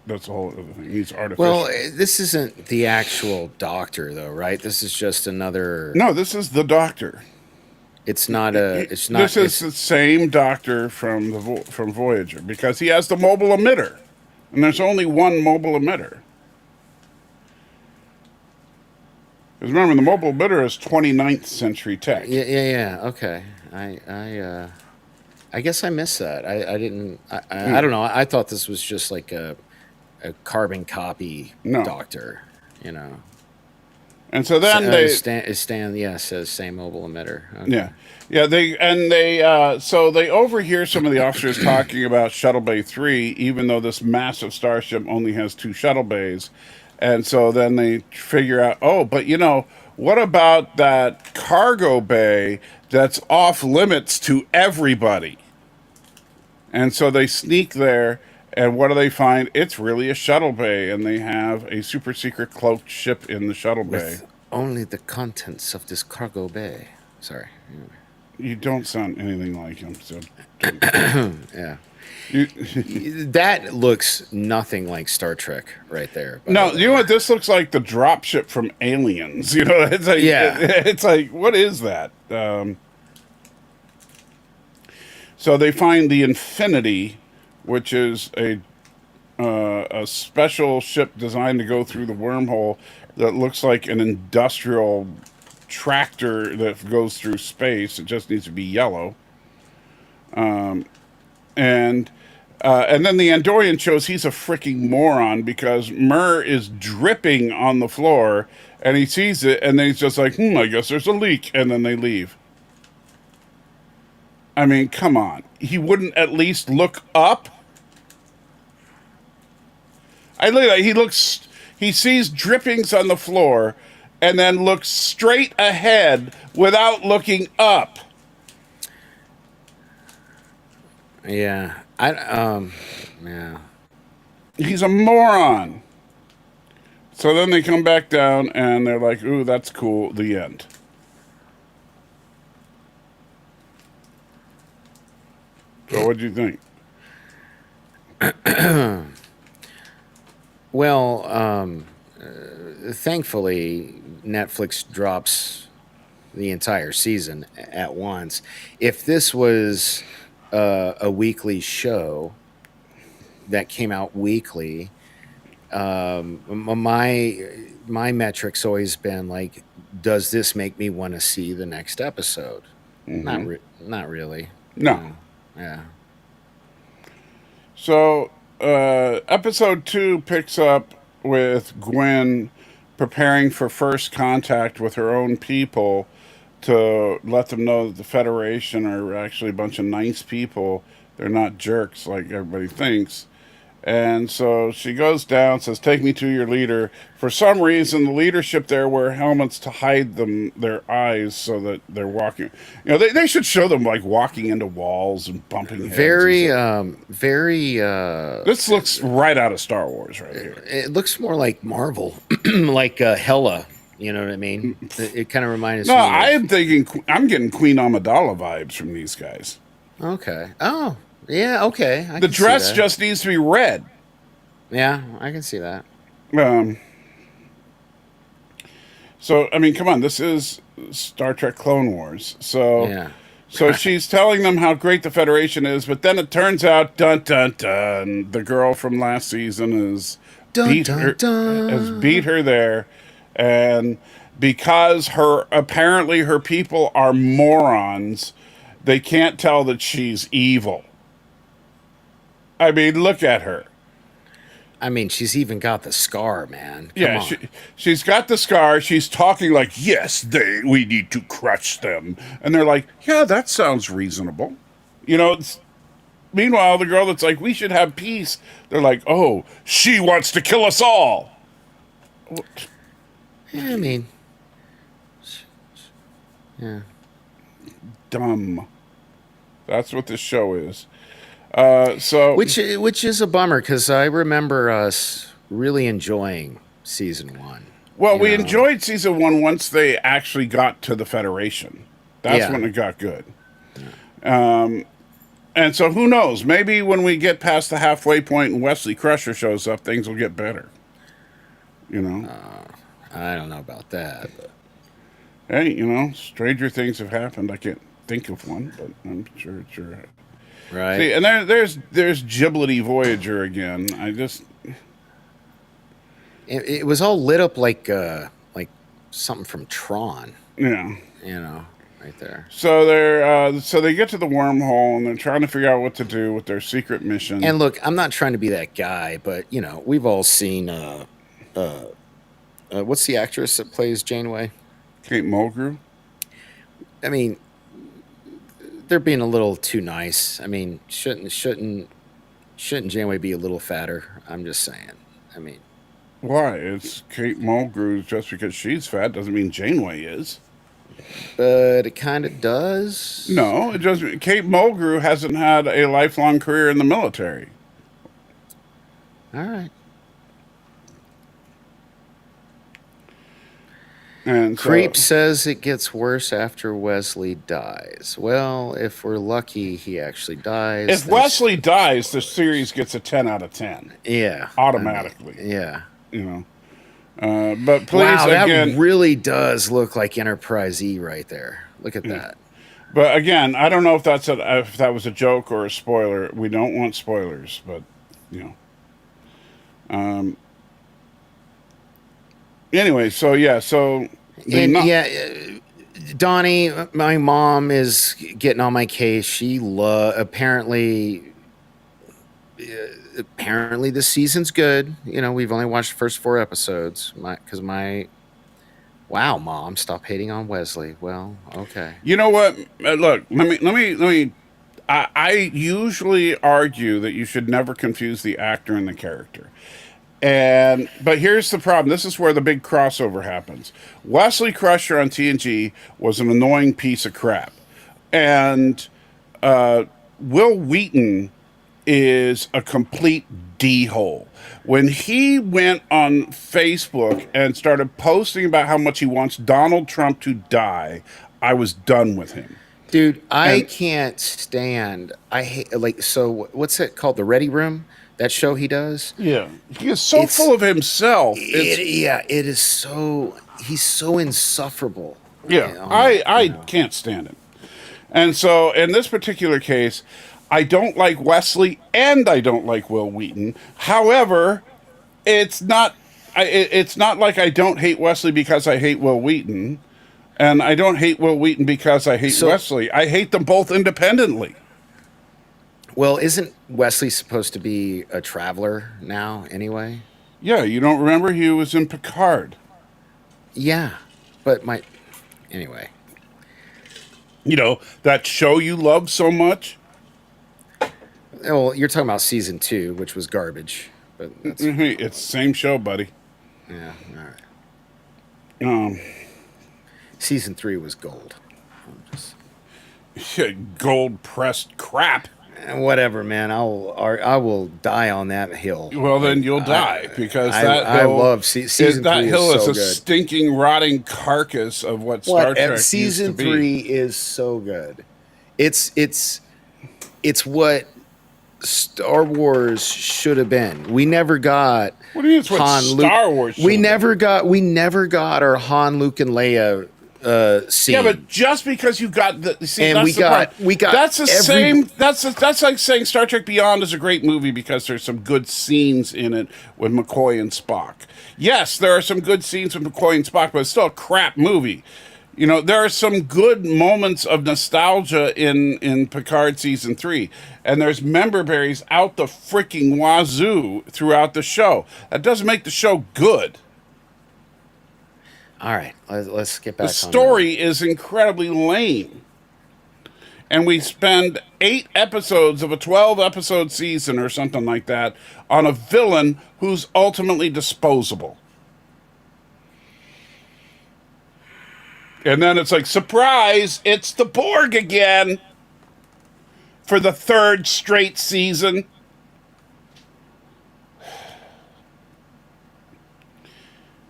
That's the whole other thing. He's artificial. Well, this isn't the actual doctor, though, right? This is just another. No, this is the doctor. It's not a. It's not. This is the same doctor from Voyager because he has the mobile emitter, and there's only one mobile emitter. Because remember, the mobile emitter is 29th century tech. Yeah. Okay. I guess I missed that. I didn't. I don't know. I thought this was just like a carbon copy doctor, And so then says same mobile emitter. Okay. Yeah. So they overhear some of the officers talking about Shuttle Bay 3, even though this massive starship only has 2 shuttle bays. And so then they figure out, but what about that cargo bay that's off limits to everybody? And so they sneak there. And what do they find? It's really a shuttle bay, and they have a super secret cloaked ship in the shuttle bay. With only the contents of this cargo bay. Sorry. You don't sound anything like him, so. Yeah. That looks nothing like Star Trek right there. No, you know what? This looks like the dropship from Aliens. It's like, it's like, what is that? So they find the Infinity, which is a special ship designed to go through the wormhole that looks like an industrial tractor that goes through space. It just needs to be yellow. And then the Andorian shows he's a freaking moron because Mur is dripping on the floor, and he sees it, and then he's just like, I guess there's a leak, and then they leave. I mean, come on. He wouldn't at least look up? He sees drippings on the floor and then looks straight ahead without looking up. Yeah. Yeah. He's a moron. So then they come back down and they're like, ooh, that's cool. The end. So what'd you think? Well, thankfully, Netflix drops the entire season at once. If this was a weekly show that came out weekly, my metric's always been like, does this make me want to see the next episode? Mm-hmm. Not really. No. Yeah. So, episode 2 picks up with Gwen preparing for first contact with her own people to let them know that the Federation are actually a bunch of nice people. They're not jerks like everybody thinks. And so she goes down, says, take me to your leader. For some reason, the leadership there wear helmets to hide their eyes so that they're walking. They should show them like walking into walls and bumping heads. Very. This looks right out of Star Wars right here. It looks more like Marvel, like Hela. You know what I mean? It kind of reminds me. No, I'm getting Queen Amidala vibes from these guys. Okay. Oh. Yeah, okay. The dress just needs to be red. Yeah, I can see that. So, I mean, come on. This is Star Trek Clone Wars. So, yeah. So she's telling them how great the Federation is, but then it turns out, dun dun dun, the girl from last season has beat her there, and because apparently her people are morons, they can't tell that she's evil. I mean, look at her. I mean, she's even got the scar, man. Come on. She's got the scar. She's talking like, yes, we need to crush them. And they're like, yeah, that sounds reasonable. Meanwhile, the girl that's like, we should have peace. They're like, oh, she wants to kill us all. Yeah, I mean, yeah. Dumb. That's what this show is. Which is a bummer, because I remember us really enjoying season 1. Well, we enjoyed season 1 once they actually got to the Federation. That's when it got good. And so who knows? Maybe when we get past the halfway point and Wesley Crusher shows up, things will get better. I don't know about that. But. Hey, stranger things have happened. I can't think of one, but I'm sure. Right. See, and there's Gibblety Voyager again. It was all lit up like something from Tron. Yeah. Right there. So they get to the wormhole and they're trying to figure out what to do with their secret mission. And look, I'm not trying to be that guy, but we've all seen what's the actress that plays Janeway? Kate Mulgrew. I mean, they're being a little too nice. I mean, shouldn't Janeway be a little fatter? I'm just saying. I mean, why? It's Kate Mulgrew. Just because she's fat doesn't mean Janeway is. But it kind of does. No, it just Kate Mulgrew hasn't had a lifelong career in the military. All right. And Creep says it gets worse after Wesley dies. Well, if we're lucky, he actually dies. If Wesley dies, the series gets a 10 out of 10. Yeah. Automatically. I mean, yeah. But please, wow, that again, really does look like Enterprise E right there. Look at that. But again, I don't know if if that was a joke or a spoiler. We don't want spoilers, but Anyway, Donnie, my mom is getting on my case. She apparently this season's good. We've only watched the first 4 episodes. Wow, Mom, stop hating on Wesley. Well, okay. You know what? Look, let me. I usually argue that you should never confuse the actor and the character. But here's the problem. This is where the big crossover happens. Wesley Crusher on TNG was an annoying piece of crap. And Will Wheaton is a complete D-hole. When he went on Facebook and started posting about how much he wants Donald Trump to die, I was done with him. Dude, I can't stand. I hate, so what's it called? The Ready Room? That show he does? Yeah. He is so full of himself. It is so, he's so insufferable. Yeah, I can't stand him. And so in this particular case, I don't like Wesley and I don't like Will Wheaton. However, it's not like I don't hate Wesley because I hate Will Wheaton. And I don't hate Will Wheaton because I hate Wesley. I hate them both independently. Well, isn't Wesley supposed to be a traveler now anyway? Yeah, you don't remember he was in Picard. Yeah, but anyway. That show you love so much? Well, you're talking about season 2, which was garbage. But it's the same show, buddy. Yeah, all right. Season 3 was gold. Gold pressed crap. Whatever, man. I will die on that hill. Well, then you'll die because I love season 3. That hill is so a good. stinking, rotting carcass of what Star Trek season used to 3 be. is so good. It's what Star Wars should have been. We never got. What do you mean? It's what Star Wars? We never got our Han, Luke, and Leia scene. Yeah, but just because you got the and we got that's the same. That's like saying Star Trek Beyond is a great movie because there's some good scenes in it with McCoy and Spock. Yes, there are some good scenes with McCoy and Spock, but it's still a crap movie. You know, there are some good moments of nostalgia in Picard season 3, and there's member berries out the freaking wazoo throughout the show. That doesn't make the show good. All right, let's get back. The story is incredibly lame. And we spend 8 episodes of a 12-episode season or something like that on a villain who's ultimately disposable. And then it's like, surprise, it's the Borg again for the 3rd straight season.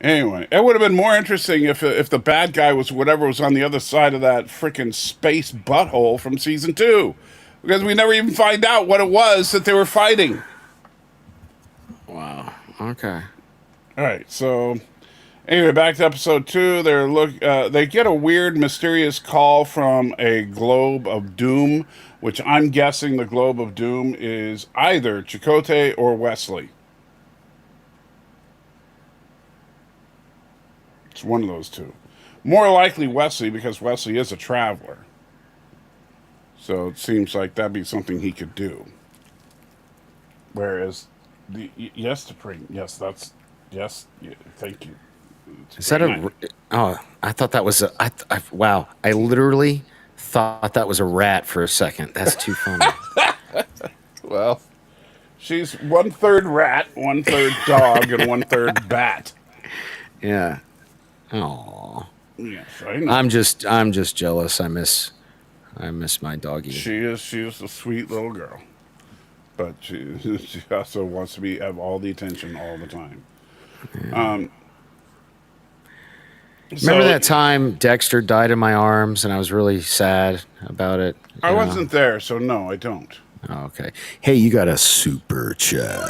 Anyway, it would have been more interesting if the bad guy was whatever was on the other side of that frickin' space butthole from season 2. Because we never even find out what it was that they were fighting. Wow. Okay. All right, so anyway, back to episode 2. They get a weird, mysterious call from a globe of doom, which I'm guessing the globe of doom is either Chakotay or Wesley. It's one of those two. More likely Wesley, because Wesley is a traveler. So it seems like that'd be something he could do. Whereas, thank you. Is that a? Oh, I thought that was a. Wow, I literally thought that was a rat for a second. That's too funny. Well, she's 1/3 rat, 1/3 dog, and 1/3 bat. Yeah. Oh. Yes, I know. I'm just jealous. I miss my doggy. She is a sweet little girl, but she also wants to have all the attention all the time. Yeah. Remember that time Dexter died in my arms and I was really sad about it? I wasn't there, so no, I don't. Oh, okay. Hey, you got a super chat.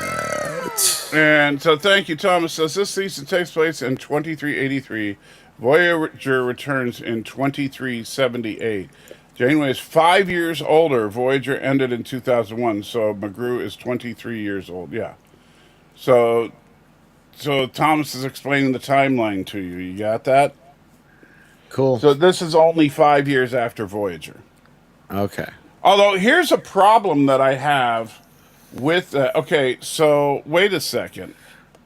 And so thank you, Thomas. Says this season takes place in 2383. Voyager returns in 2378. Janeway is 5 years older. Voyager ended in 2001, so McGrew is 23 years old. Yeah. So Thomas is explaining the timeline to you. You got that? Cool. So this is only 5 years after Voyager. Okay. Although here's a problem that I have with okay, so wait a second.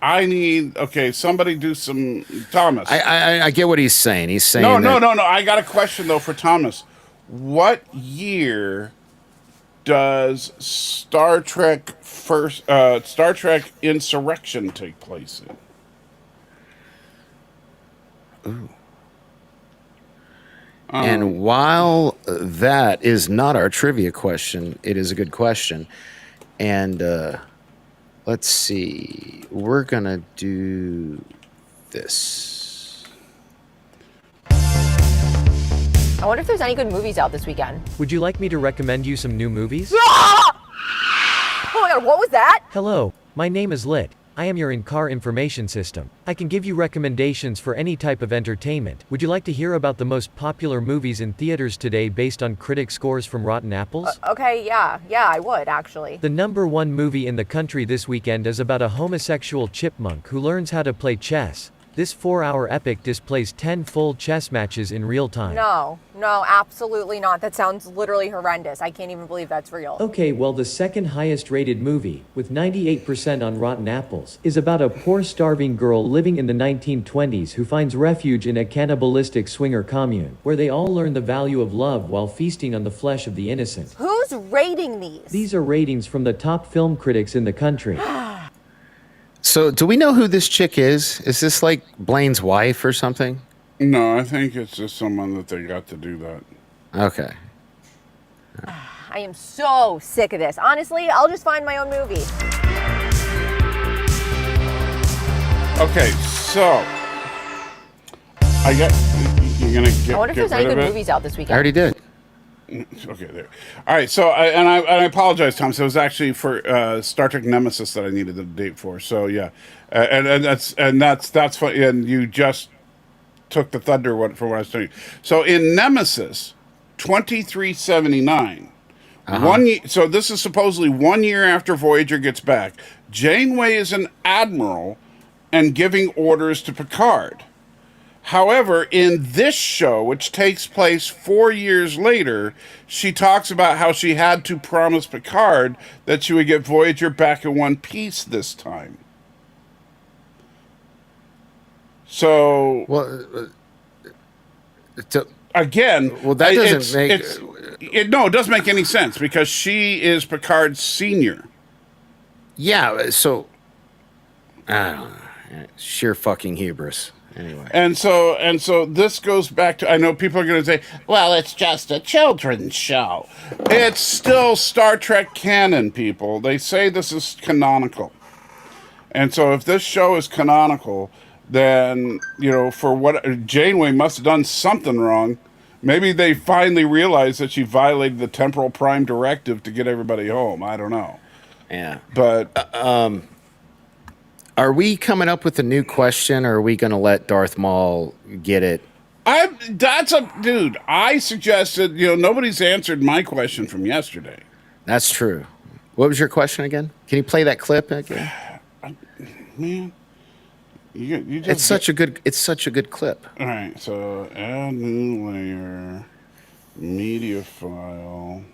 I need somebody do some Thomas. I get what he's saying. He's saying no. I got a question though for Thomas. What year does Star Trek Insurrection take place in? Ooh. And while that is not our trivia question, it is a good question. And let's see. We're going to do this. I wonder if there's any good movies out this weekend. Would you like me to recommend you some new movies? Ah! Oh my god, what was that? Hello, my name is Lit. I am your in-car information system. I can give you recommendations for any type of entertainment. Would you like to hear about the most popular movies in theaters today based on critic scores from Rotten Apples? Okay, yeah, I would, actually. The #1 movie in the country this weekend is about a homosexual chipmunk who learns how to play chess. This 4-hour epic displays 10 full chess matches in real time. No, absolutely not. That sounds literally horrendous. I can't even believe that's real. Okay, well, the second highest rated movie, with 98% on Rotten Apples, is about a poor starving girl living in the 1920s who finds refuge in a cannibalistic swinger commune, where they all learn the value of love while feasting on the flesh of the innocent. Who's rating these? These are ratings from the top film critics in the country. So, do we know who this chick is? Is this like Blaine's wife or something? No, I think it's just someone that they got to do that. Okay. I am so sick of this. Honestly, I'll just find my own movie. Okay, so you're gonna get. I wonder if there's any good it? movies out this weekend. I already did. Okay, there. All right, so I apologize, Tom. So it was actually for Star Trek Nemesis that I needed the date for. So yeah, and that's fun. And you just took the thunder from what I was telling you. So in Nemesis 2379, so this is supposedly 1 year after Voyager gets back. Janeway is an admiral and giving orders to Picard. However, in this show, which takes place 4 years later, she talks about how she had to promise Picard that she would get Voyager back in one piece this time. So, again, that doesn't make it doesn't make any sense because she is Picard's senior. Yeah, so I don't know. Sheer fucking hubris. Anyway. And so this goes back to, I know people are going to say, well, it's just a children's show. It's still Star Trek canon, people. They say this is canonical. And so if this show is canonical, then, for what, Janeway must have done something wrong. Maybe they finally realized that she violated the Temporal Prime Directive to get everybody home. I don't know. Yeah. But, are we coming up with a new question, or are we going to let Darth Maul get it? Dude, I suggested, nobody's answered my question from yesterday. That's true. What was your question again? Can you play that clip again? Man, you just it's such a good clip. All right, so add new layer, media file. All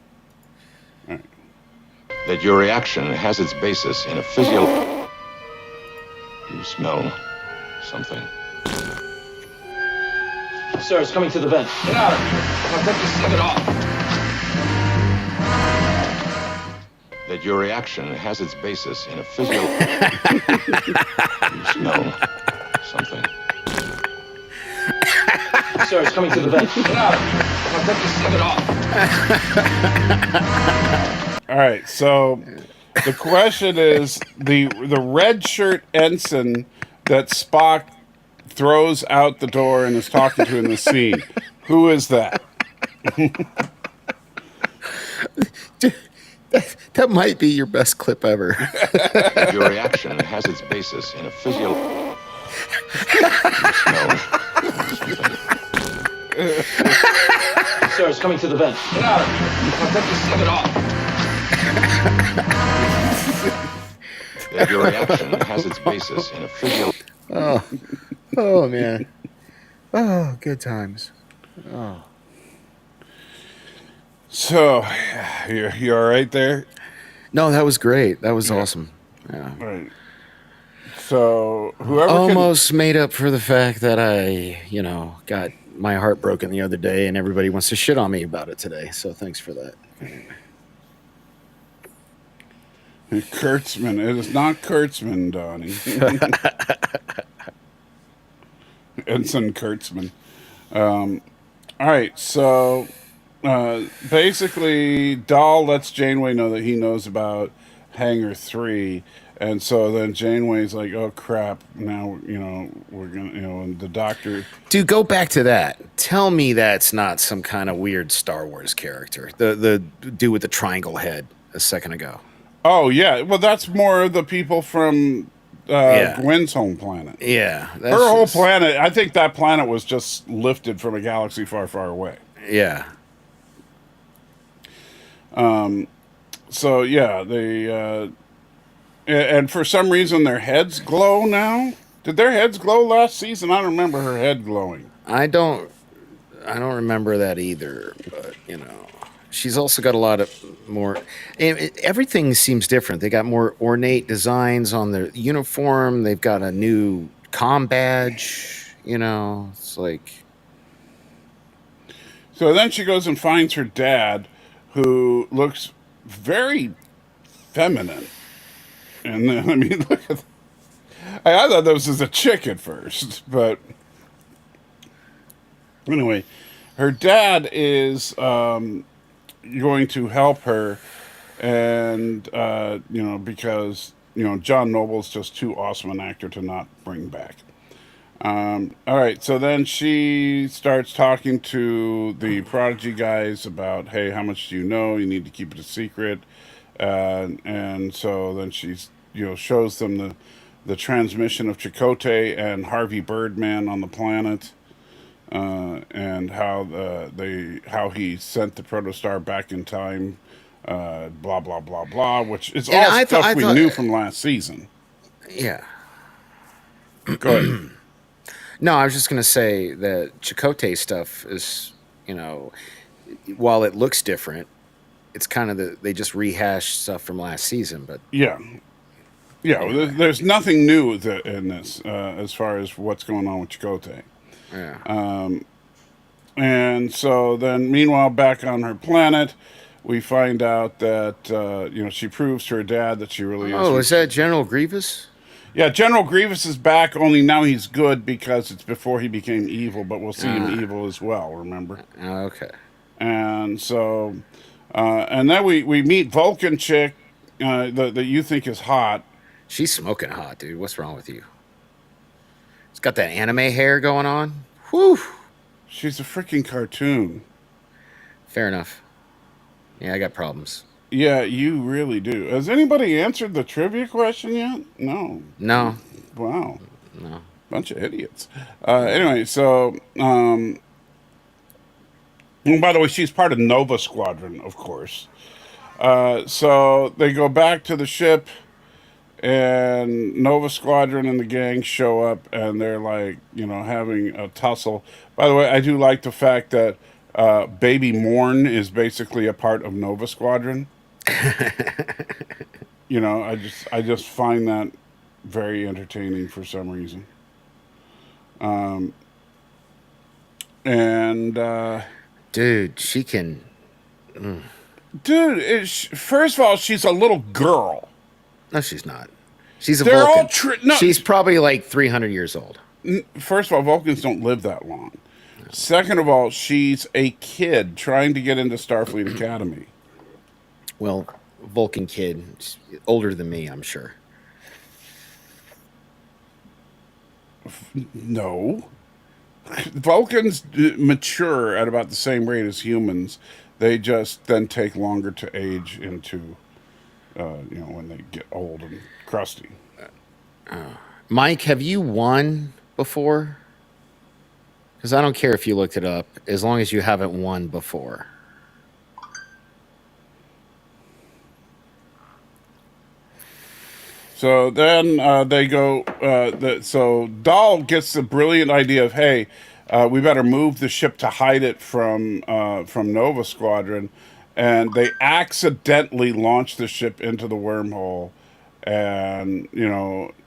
right. That your reaction has its basis in a physiological. You smell something. Sir, it's coming to the vent. Get out of here. I'll take this thing off. That your reaction has its basis in a physiological. You smell something. Sir, it's coming to the vent. Get out of here. I'll take this thing off. All right, so the question is the red shirt ensign that Spock throws out the door and is talking to in the scene. Who is that? That might be your best clip ever. Your reaction has its basis in a physiological. Sir, it's coming to the vent. Get out of here. I'll take this thing off. That your reaction has its basis in a physiological. Oh man. Oh, good times. Oh. So, you all right there? No, that was great. That was awesome. Yeah. Right. So, whoever almost made up for the fact that I, got my heart broken the other day, and everybody wants to shit on me about it today. So, thanks for that. Kurtzman. It is not Kurtzman, Donnie. Ensign Kurtzman. All right, so basically, Dahl lets Janeway know that he knows about Hangar 3, and so then Janeway's like, oh, crap, now, we're going to, and the doctor... Dude, go back to that. Tell me that's not some kind of weird Star Wars character. The dude with the triangle head a second ago. Oh, yeah. Well, that's more of the people from Gwen's home planet. Yeah. Her whole planet, I think that planet was just lifted from a galaxy far, far away. Yeah. So, yeah, they... and for some reason, their heads glow now? Did their heads glow last season? I don't remember her head glowing. I don't remember that either, but, she's also got a lot of more... Everything seems different. They got more ornate designs on their uniform. They've got a new comm badge. It's like... So then she goes and finds her dad, who looks very feminine. And then, I mean, look at... I thought this was a chick at first, but... Anyway, her dad is... going to help her, and because John Noble's just too awesome an actor to not bring back. All right, so then she starts talking to the Prodigy guys about, hey, how much do you know? You need to keep it a secret, and so then she's shows them the transmission of Chakotay and Harvey Birdman on the planet. and how he sent the protostar back in time, blah blah blah blah, which is all stuff we knew from last season. Yeah. Go ahead. No, I was just going to say that Chakotay stuff is, while it looks different, it's kind of they just rehashed stuff from last season. But yeah. There's nothing new in this as far as what's going on with Chakotay. Yeah. And so then, meanwhile, back on her planet, we find out that she proves to her dad that she really is. Oh, is that General Grievous? Yeah, General Grievous is back, only now he's good because it's before he became evil, but we'll see him evil as well, remember? Okay. And so, and then we meet Vulcan chick that you think is hot. She's smoking hot, dude. What's wrong with you? It's got that anime hair going on. Whew. She's a freaking cartoon. Fair enough. Yeah, I got problems. Yeah, you really do. Has anybody answered the trivia question yet? No. No. Wow. No. Bunch of idiots. Anyway, so, and by the way, she's part of Nova Squadron, of course. So they go back to the ship, and Nova Squadron and the gang show up, and they're like, having a tussle. By the way, I do like the fact that Baby Morn is basically a part of Nova Squadron. I just find that very entertaining for some reason. Dude, she can. Dude, first of all, she's a little girl. No, she's not. She's a Vulcan. No. She's probably like 300 years old. First of all, Vulcans don't live that long. No. Second of all, she's a kid trying to get into Starfleet Academy. Well, Vulcan kid, older than me, I'm sure. No. Vulcans mature at about the same rate as humans. They just then take longer to age into, when they get old and crusty. Mike, have you won before? Because I don't care if you looked it up, as long as you haven't won before. So then they go. So Dahl gets the brilliant idea of, hey, we better move the ship to hide it from Nova Squadron, and they accidentally launch the ship into the wormhole, and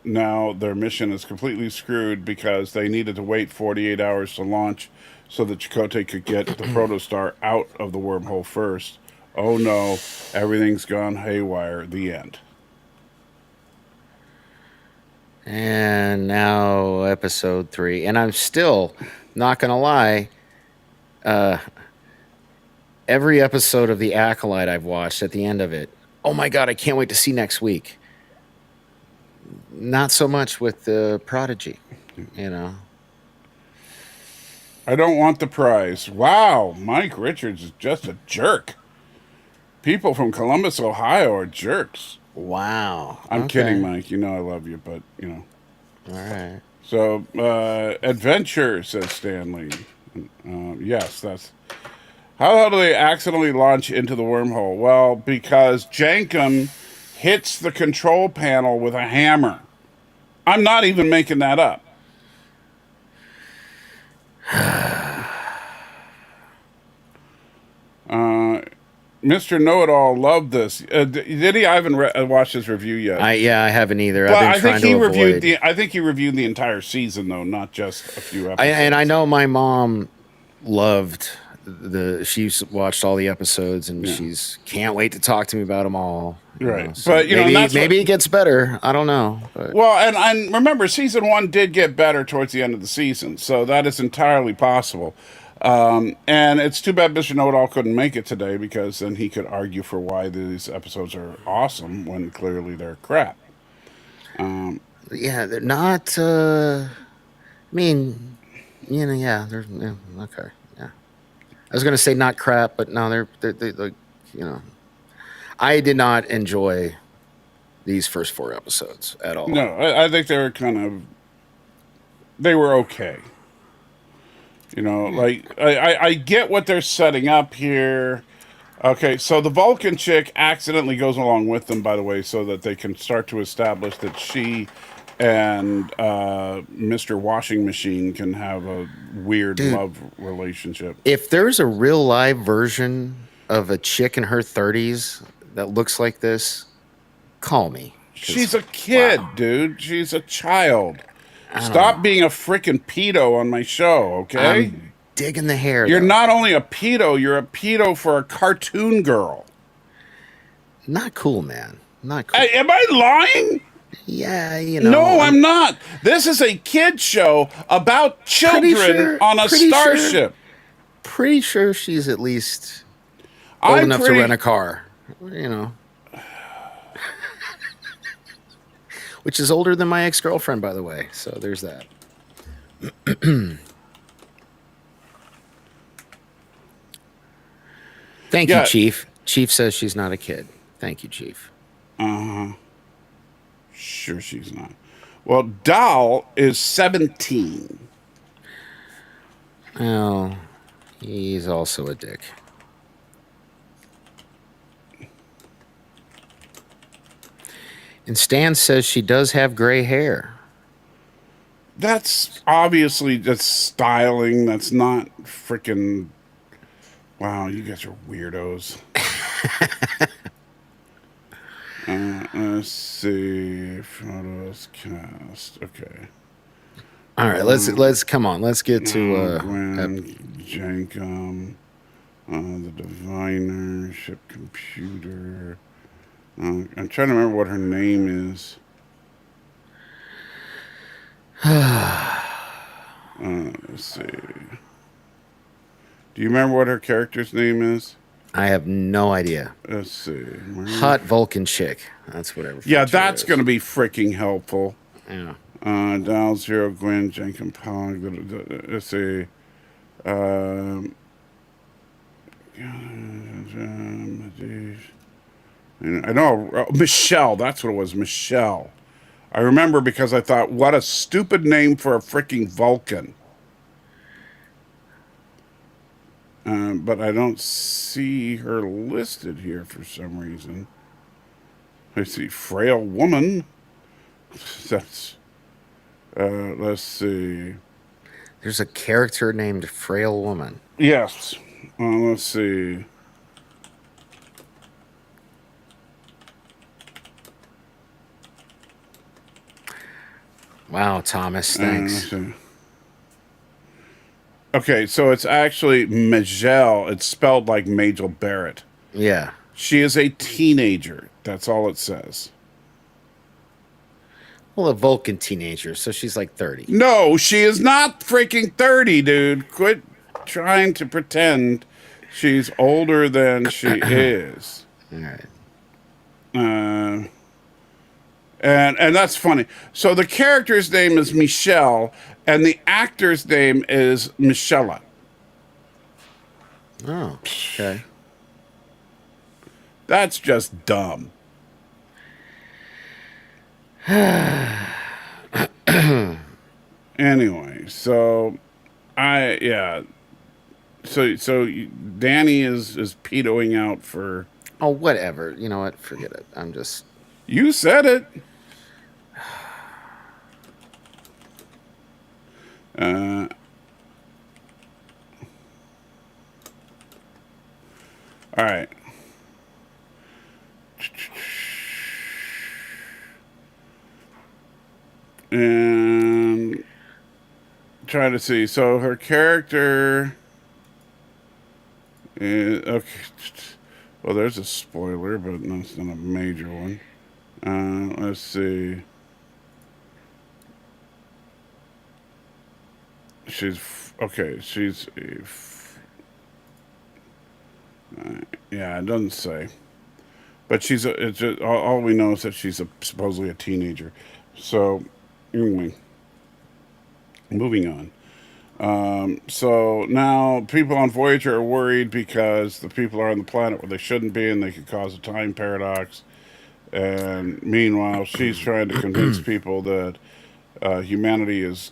now their mission is completely screwed because they needed to wait 48 hours to launch so that Chakotay could get the protostar out of the wormhole first. Oh no, everything's gone haywire. The end. And now episode 3. And I'm still not going to lie. Every episode of The Acolyte I've watched, at the end of it, oh my God, I can't wait to see next week. Not so much with the Prodigy, I don't want the prize. Wow, Mike Richards is just a jerk. People from Columbus, Ohio are jerks. Wow. I'm kidding, Mike. I love you, but, All right. So, adventure, says Stanley. Yes, that's... How do they accidentally launch into the wormhole? Well, because Jankum hits the control panel with a hammer. I'm not even making that up. Mr. Know-It-All loved this. Did he? I haven't watched his review yet. I haven't either. Well, I've been trying to avoid. I think he reviewed the entire season, though, not just a few episodes. And I know my mom loved she's watched all the episodes, and she's can't wait to talk to me about them all. Right, so but maybe it gets better. I don't know. But. Well, and remember, season 1 did get better towards the end of the season, so that is entirely possible. And it's too bad Mr. Know-It-All couldn't make it today, because then he could argue for why these episodes are awesome when clearly they're crap. Yeah, they're not. I mean, they're okay. Yeah, I was gonna say not crap, but no, they're I did not enjoy these first 4 episodes at all. No, I think they were okay. You know, like I get what they're setting up here. Okay, so the Vulcan chick accidentally goes along with them, by the way, so that they can start to establish that she and Mr. Washing Machine can have a weird love relationship. If there's a real live version of a chick in her 30s that looks like this, call me. She's a kid, dude. She's a child. Stop being a freaking pedo on my show, okay? I'm digging the hair. You're not only a pedo, you're a pedo for a cartoon girl. Not cool, man. Not cool. Am I lying? Yeah, you know. No, I'm not. This is a kid show about children on a starship. Pretty sure she's at least old enough to rent a car. You know. Which is older than my ex-girlfriend, by the way. So there's that. Thank you, Chief. Chief says she's not a kid. Thank you, Chief. Uh-huh. Sure she's not. Well, Doll is 17. Well, he's also a dick. And Stan says she does have gray hair. That's obviously just styling. That's not freaking... Wow, you guys are weirdos. Let's see. Photos cast. Okay. All right, let's come on. Let's get to Gwen Jankum, the diviner, ship computer. I'm trying to remember what her name is. Let's see. Do you remember what her character's name is? I have no idea. Let's see. Hot Vulcan chick. That's whatever. Yeah, that's going to be freaking helpful. Yeah. Dial Zero, Gwen, Jenkin Pog. Let's see. I know. Michelle. That's what it was. Michelle. I remember because I thought, what a stupid name for a freaking Vulcan. But I don't see her listed here for some reason. I see frail woman. That's. Let's see. There's a character named Frail Woman. Yes. Let's see. Wow, Thomas. Thanks. Okay, so it's actually Majel. It's spelled like Majel Barrett. Yeah. She is a teenager. That's all it says. Well, a Vulcan teenager, so she's like 30. No, she is not freaking 30, dude. Quit trying to pretend she's older than she is. All right. And that's funny. So the character's name is Michelle, and the actor's name is Michella. Oh, okay. That's just dumb. Anyway, so So Danny is pedoing out for... Oh, whatever. You know what? Forget it. I'm just... You said it. All right. And trying to see. So her character is okay. Well, there's a spoiler, but that's not a major one. Let's see. She's okay. She's yeah. It doesn't say, but she's it's just, all we know is that she's supposedly a teenager. So anyway, moving on. So now people on Voyager are worried because the people are on the planet where they shouldn't be, and they could cause a time paradox. And meanwhile, she's trying to convince people that humanity is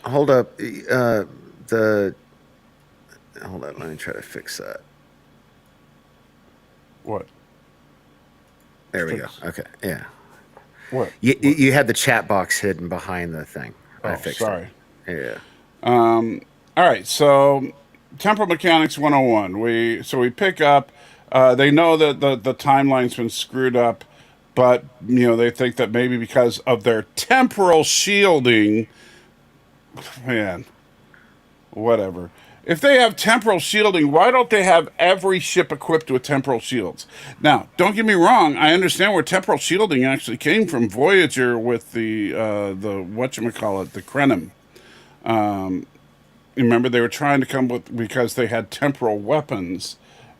hold up. Hold on. Let me try to fix that. What? There we go. Okay. Yeah. What? You had the chat box hidden behind the thing. I fixed sorry. it. Yeah. All right. So, temporal mechanics 101. We pick up. They know that the timeline's been screwed up, but they think that maybe because of their temporal shielding, man, whatever. If they have temporal shielding, why don't they have every ship equipped with temporal shields? Now, don't get me wrong. I understand where temporal shielding actually came from. Voyager with the whatchamacallit, the Krenim. Remember, they were trying to come with, because they had temporal weapons,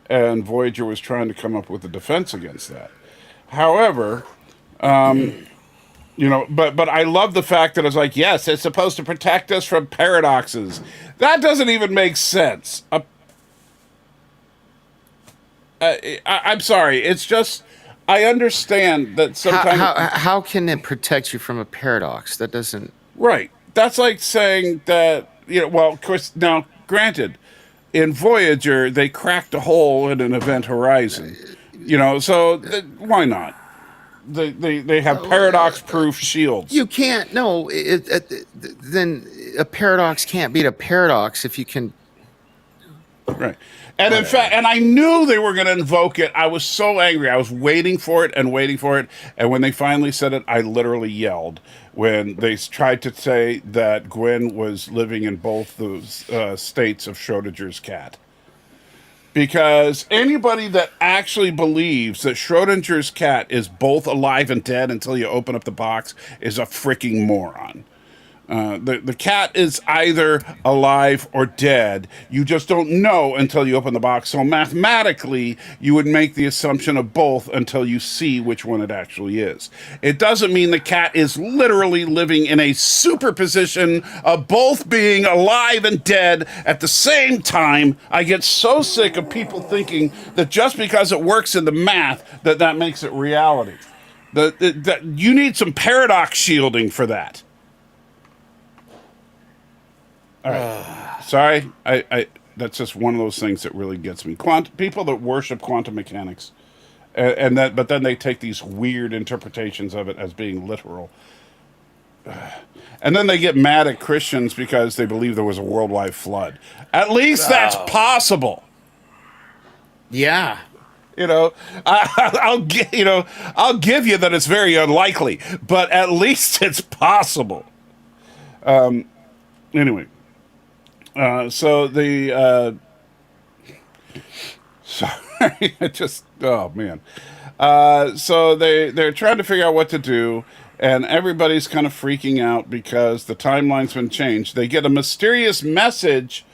and Voyager was trying to come up with a defense against that. However, but I love the fact that it's like, yes, it's supposed to protect us from paradoxes. That doesn't even make sense. I'm sorry. It's just, I understand that sometimes... How can it protect you from a paradox? That doesn't... Right. That's like saying that, well, of course, now, granted, in Voyager, they cracked a hole in an event horizon. So why not? They have paradox-proof shields. You can't. No, then a paradox can't beat a paradox if you can. Right. And in fact, and I knew they were going to invoke it. I was so angry. I was waiting for it. And when they finally said it, I literally yelled when they tried to say that Gwen was living in both the states of Schrodinger's cat. Because anybody that actually believes that Schrodinger's cat is both alive and dead until you open up the box is a freaking moron. The cat is either alive or dead. You just don't know until you open the box. So mathematically, you would make the assumption of both until you see which one it actually is. It doesn't mean the cat is literally living in a superposition of both being alive and dead at the same time. I get so sick of people thinking that just because it works in the math, that makes it reality. That you need some paradox shielding for that. All right. Sorry, I that's just one of those things that really gets me. People that worship quantum mechanics, but then they take these weird interpretations of it as being literal, and then they get mad at Christians because they believe there was a worldwide flood. At least that's possible. Yeah. I'll give you that it's very unlikely, but at least it's possible. Anyway. Sorry, oh man. So they're trying to figure out what to do, and everybody's kind of freaking out because the timeline's been changed. They get a mysterious message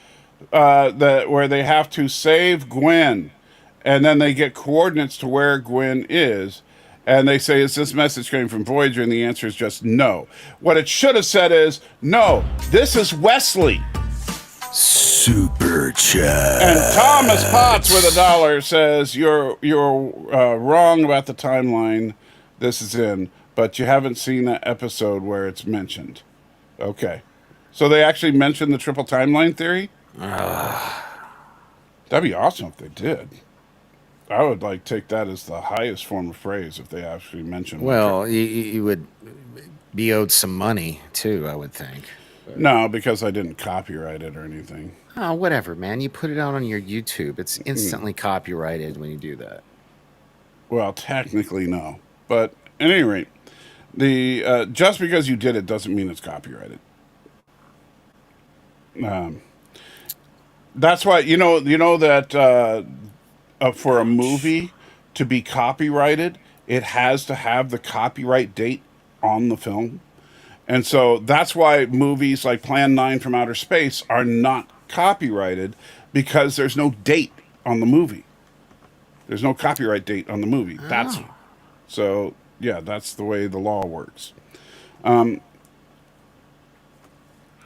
where they have to save Gwen, and then they get coordinates to where Gwen is. And they say, is this message coming from Voyager? And the answer is just no. What it should have said is, no, this is Wesley. Super chat. And Thomas Potts with $1 says, you're wrong about the timeline this is in, but you haven't seen that episode where it's mentioned. Okay. So they actually mentioned the triple timeline theory? That'd be awesome if they did. I would take that as the highest form of praise if they actually mentioned. Well, you would be owed some money too, I would think. No, because I didn't copyright it or anything. Oh, whatever, man. You put it out on your YouTube. It's instantly copyrighted when you do that. Well, technically, no. But at any rate, just because you did it doesn't mean it's copyrighted. That's why you know that for a movie to be copyrighted, it has to have the copyright date on the film. And so that's why movies like Plan 9 from Outer Space are not copyrighted, because there's no date on the movie. There's no copyright date on the movie. Oh. That's the way the law works.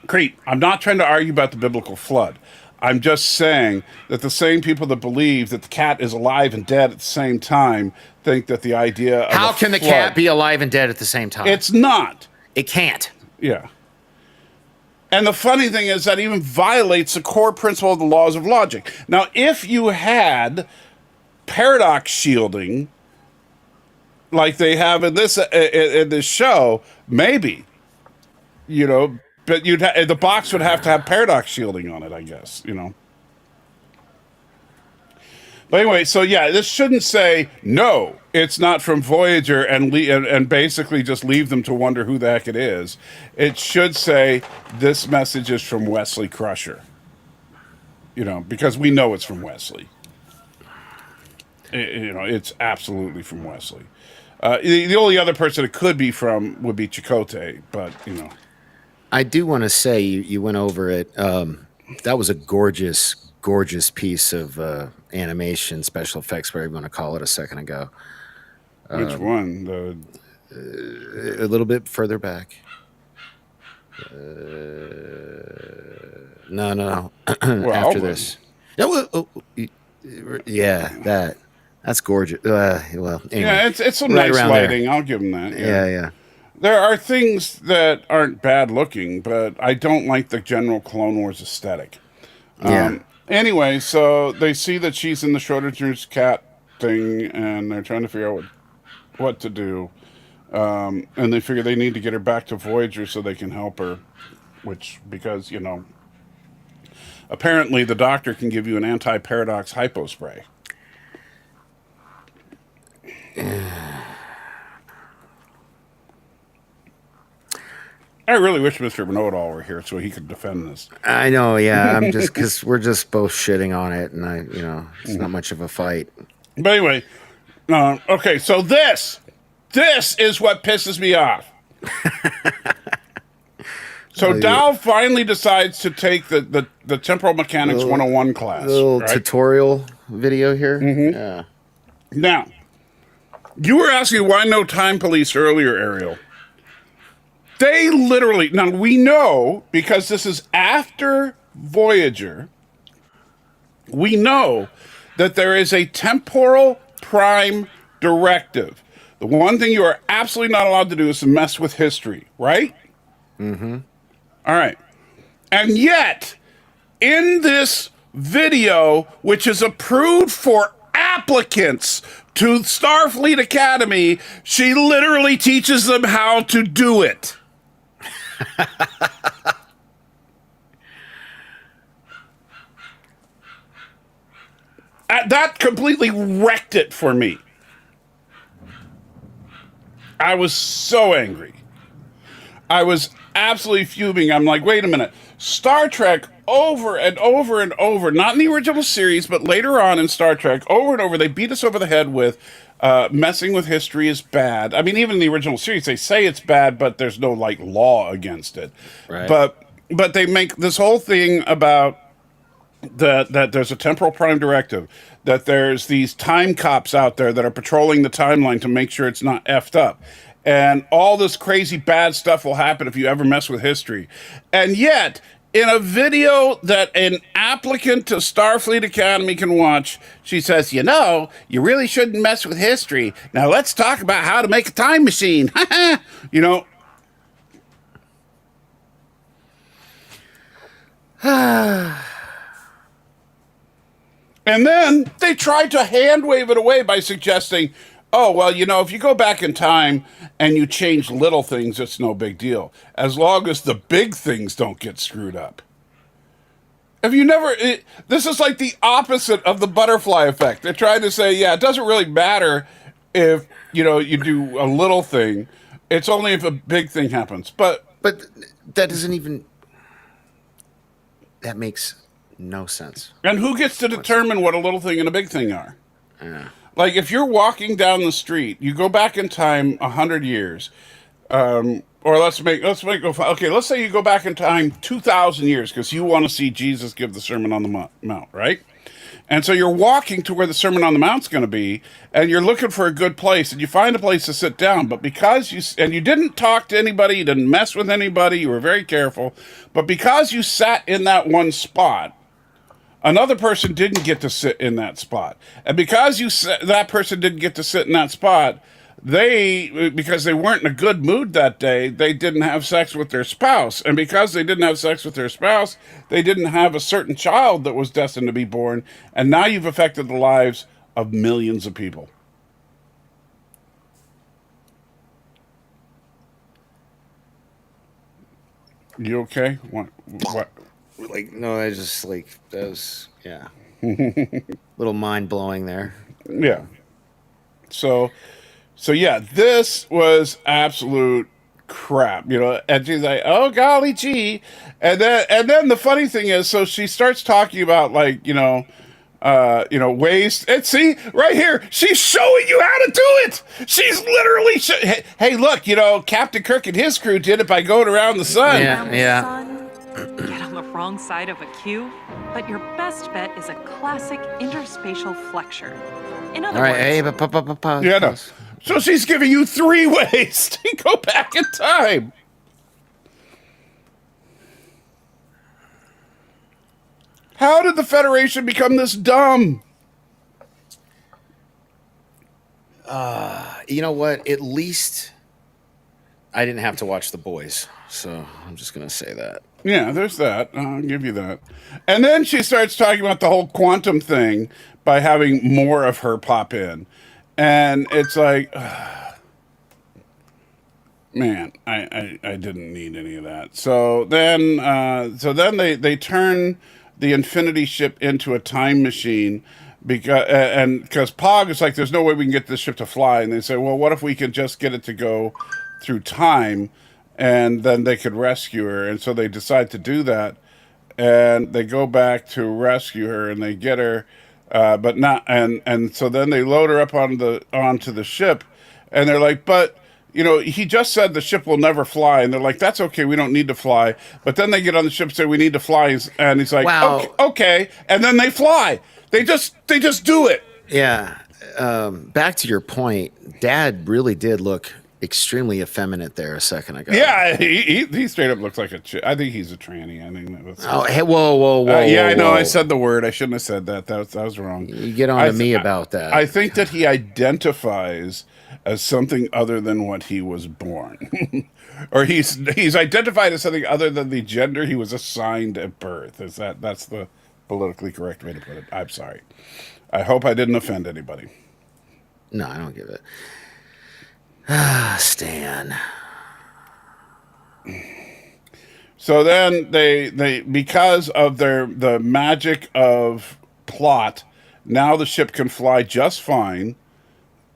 Crete, I'm not trying to argue about the biblical flood. I'm just saying that the same people that believe that the cat is alive and dead at the same time think that the idea of How can the cat be alive and dead at the same time? It's not. It can't. Yeah. And the funny thing is that even violates the core principle of the laws of logic. Now, if you had paradox shielding, like they have in this show, maybe, but the box would have to have paradox shielding on it, I guess, But anyway, so yeah, this shouldn't say, no, it's not from Voyager and basically just leave them to wonder who the heck it is. It should say, this message is from Wesley Crusher. Because we know it's from Wesley. It's absolutely from Wesley. The only other person it could be from would be Chakotay, but, I do want to say, you went over it. That was a gorgeous piece of animation, special effects, whatever you want to call it, a second ago. Which one? A little bit further back. No. After this. Yeah, that's gorgeous. Anyway, yeah, it's some right nice lighting. there. I'll give them that. Yeah. There are things that aren't bad looking, but I don't like the general Clone Wars aesthetic. Anyway, so they see that she's in the Schrodinger's cat thing, and they're trying to figure out what to do. And they figure they need to get her back to Voyager so they can help her, because, apparently the doctor can give you an anti-paradox hypo spray. I really wish Mr. Know-It-All were here so he could defend this. I know, yeah. I'm just because we're just both shitting on it, and it's not much of a fight. But anyway, okay. So this is what pisses me off. So Dal finally decides to take the Temporal Mechanics 101 class. Little tutorial video here. Mm-hmm. Yeah. Now, you were asking why no time police earlier, Ariel. They literally, now we know, because this is after Voyager, we know that there is a temporal prime directive. The one thing you are absolutely not allowed to do is to mess with history, right? Mm-hmm. All right. And yet, in this video, which is approved for applicants to Starfleet Academy, she literally teaches them how to do it. That completely wrecked it for me. I was so angry. I was absolutely fuming. I'm like, wait a minute. Star Trek over and over and over, not in the original series, but later on in Star Trek, over and over, they beat us over the head with messing with history is bad. I mean, even in the original series, they say it's bad, but there's no law against it. Right. But they make this whole thing about that there's a temporal prime directive, that there's these time cops out there that are patrolling the timeline to make sure it's not effed up. And all this crazy bad stuff will happen if you ever mess with history. And yet, in a video that an applicant to Starfleet Academy can watch, she says, you really shouldn't mess with history. Now let's talk about how to make a time machine. And then they tried to hand wave it away by suggesting, oh, well, if you go back in time and you change little things, it's no big deal, as long as the big things don't get screwed up. Have you never... this is like the opposite of the butterfly effect. They're trying to say, it doesn't really matter if, you do a little thing. It's only if a big thing happens. But that doesn't even... That makes no sense. And who gets to determine what a little thing and a big thing are? Yeah. Like, if you're walking down the street, you go back in time 100 years, or let's say you go back in time 2,000 years because you want to see Jesus give the Sermon on the Mount, right? And so you're walking to where the Sermon on the Mount's going to be, and you're looking for a good place, and you find a place to sit down, but because you didn't talk to anybody, you didn't mess with anybody, you were very careful, but because you sat in that one spot, another person didn't get to sit in that spot. And because that person didn't get to sit in that spot, because they weren't in a good mood that day, they didn't have sex with their spouse. And because they didn't have sex with their spouse, they didn't have a certain child that was destined to be born. And now you've affected the lives of millions of people. You okay? What? Like, no, I just like that was little mind blowing there. Yeah. So yeah, this was absolute crap, and she's like, oh golly gee. And then the funny thing is, so she starts talking about like, ways, and see right here, she's showing you how to do it. She's literally hey, look, Captain Kirk and his crew did it by going around the sun. Yeah. Get on the wrong side of a cue, but your best bet is a classic interspatial flexure. In other words, Yeah, no. So she's giving you 3 ways to go back in time. How did the Federation become this dumb? You know what? At least I didn't have to watch The Boys, so I'm just gonna say that. Yeah, there's that. I'll give you that. And then she starts talking about the whole quantum thing by having more of her pop in. And it's like, man, I didn't need any of that. So then they turn the Infinity ship into a time machine because Pog is like, there's no way we can get this ship to fly. And they say, well, what if we could just get it to go through time? And then they could rescue her. And so they decide to do that. And they go back to rescue her and they get her, but not. And so then they load her up onto the ship. And they're like, but, he just said the ship will never fly. And they're like, that's okay. We don't need to fly. But then they get on the ship and say, we need to fly. And he's like, wow. Okay. And then they fly. They just do it. Yeah. Back to your point, Dad really did look extremely effeminate there a second ago. Yeah, he straight up looks like a chick. I think he's a tranny. I think that's. Oh, hey, whoa! Yeah, I know. Whoa. I said the word. I shouldn't have said that. That was wrong. You get on to me about that. I think that he identifies as something other than what he was born, or he's identified as something other than the gender he was assigned at birth. That's the politically correct way to put it? I'm sorry. I hope I didn't offend anybody. No, I don't give it. Stan. So then they because of the magic of plot, now the ship can fly just fine,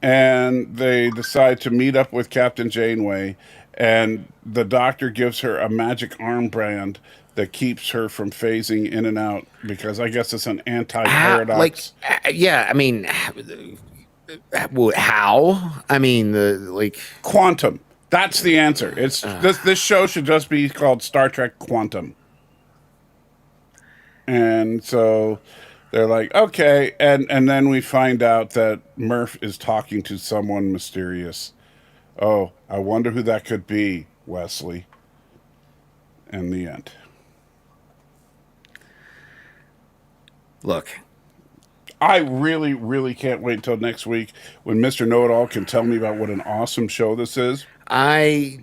and they decide to meet up with Captain Janeway, and the Doctor gives her a magic armband that keeps her from phasing in and out because I guess it's an anti-paradox. I mean, how? I mean, quantum. That's the answer. It's this show should just be called Star Trek Quantum. And so they're like, okay, and then we find out that Murph is talking to someone mysterious. Oh, I wonder who that could be, Wesley. In the end. Look, I really, really can't wait until next week when Mr. Know-It-All can tell me about what an awesome show this is. I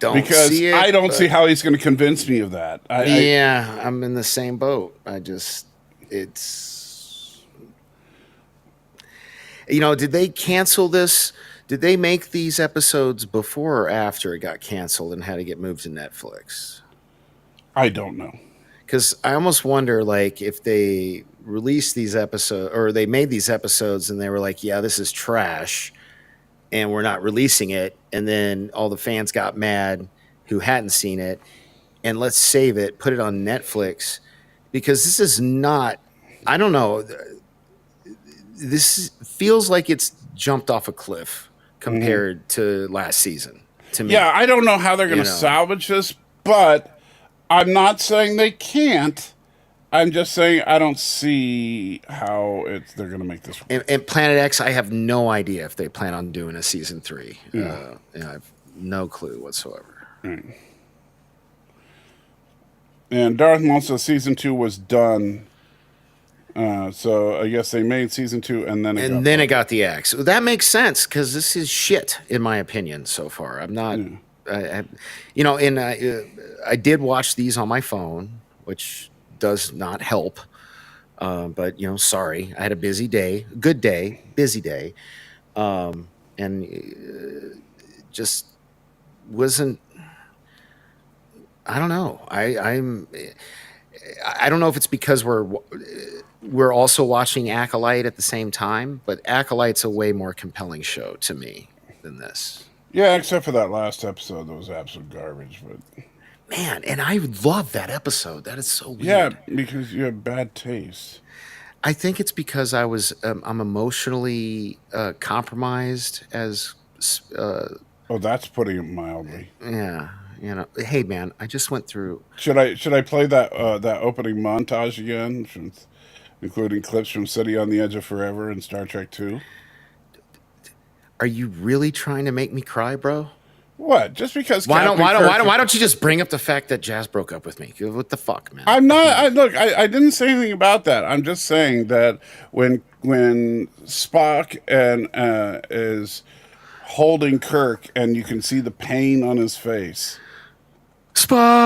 don't because see it, I don't see how he's going to convince me of that. I'm in the same boat. Did they cancel this? Did they make these episodes before or after it got canceled and had to get moved to Netflix? I don't know. Because I almost wonder, if they released these episodes or they made these episodes and they were like, yeah, this is trash and we're not releasing it. And then all the fans got mad who hadn't seen it. And let's save it, put it on Netflix. Because this is not, I don't know. This feels like it's jumped off a cliff compared to last season to me. Yeah, I don't know how they're going to salvage this, but I'm not saying they can't. I'm just saying I don't see how they're going to make this work. And Planet X, I have no idea if they plan on doing a season 3. Yeah. I have no clue whatsoever. Right. And Darth Maul says season 2 was done So I guess they made season 2, and then it got the X. That makes sense because this is shit, in my opinion, so far. I'm not, I did watch these on my phone, which does not help. But sorry, I had a busy day, busy day, and just wasn't. I don't know. I don't know if it's because we're also watching Acolyte at the same time, but Acolyte's a way more compelling show to me than this. Yeah, except for that last episode that was absolute garbage. But man, and I love that episode. That is so weird. Yeah, because you have bad taste. I think it's because I'm emotionally compromised as. That's putting it mildly. Yeah. Hey man, I just went through. Should I play that opening montage again, including clips from City on the Edge of Forever and Star Trek 2? Are you really trying to make me cry, bro? What? Just because? Why don't you just bring up the fact that Jazz broke up with me? What the fuck, man? I'm not. I didn't say anything about that. I'm just saying that when Spock is holding Kirk and you can see the pain on his face. Spock.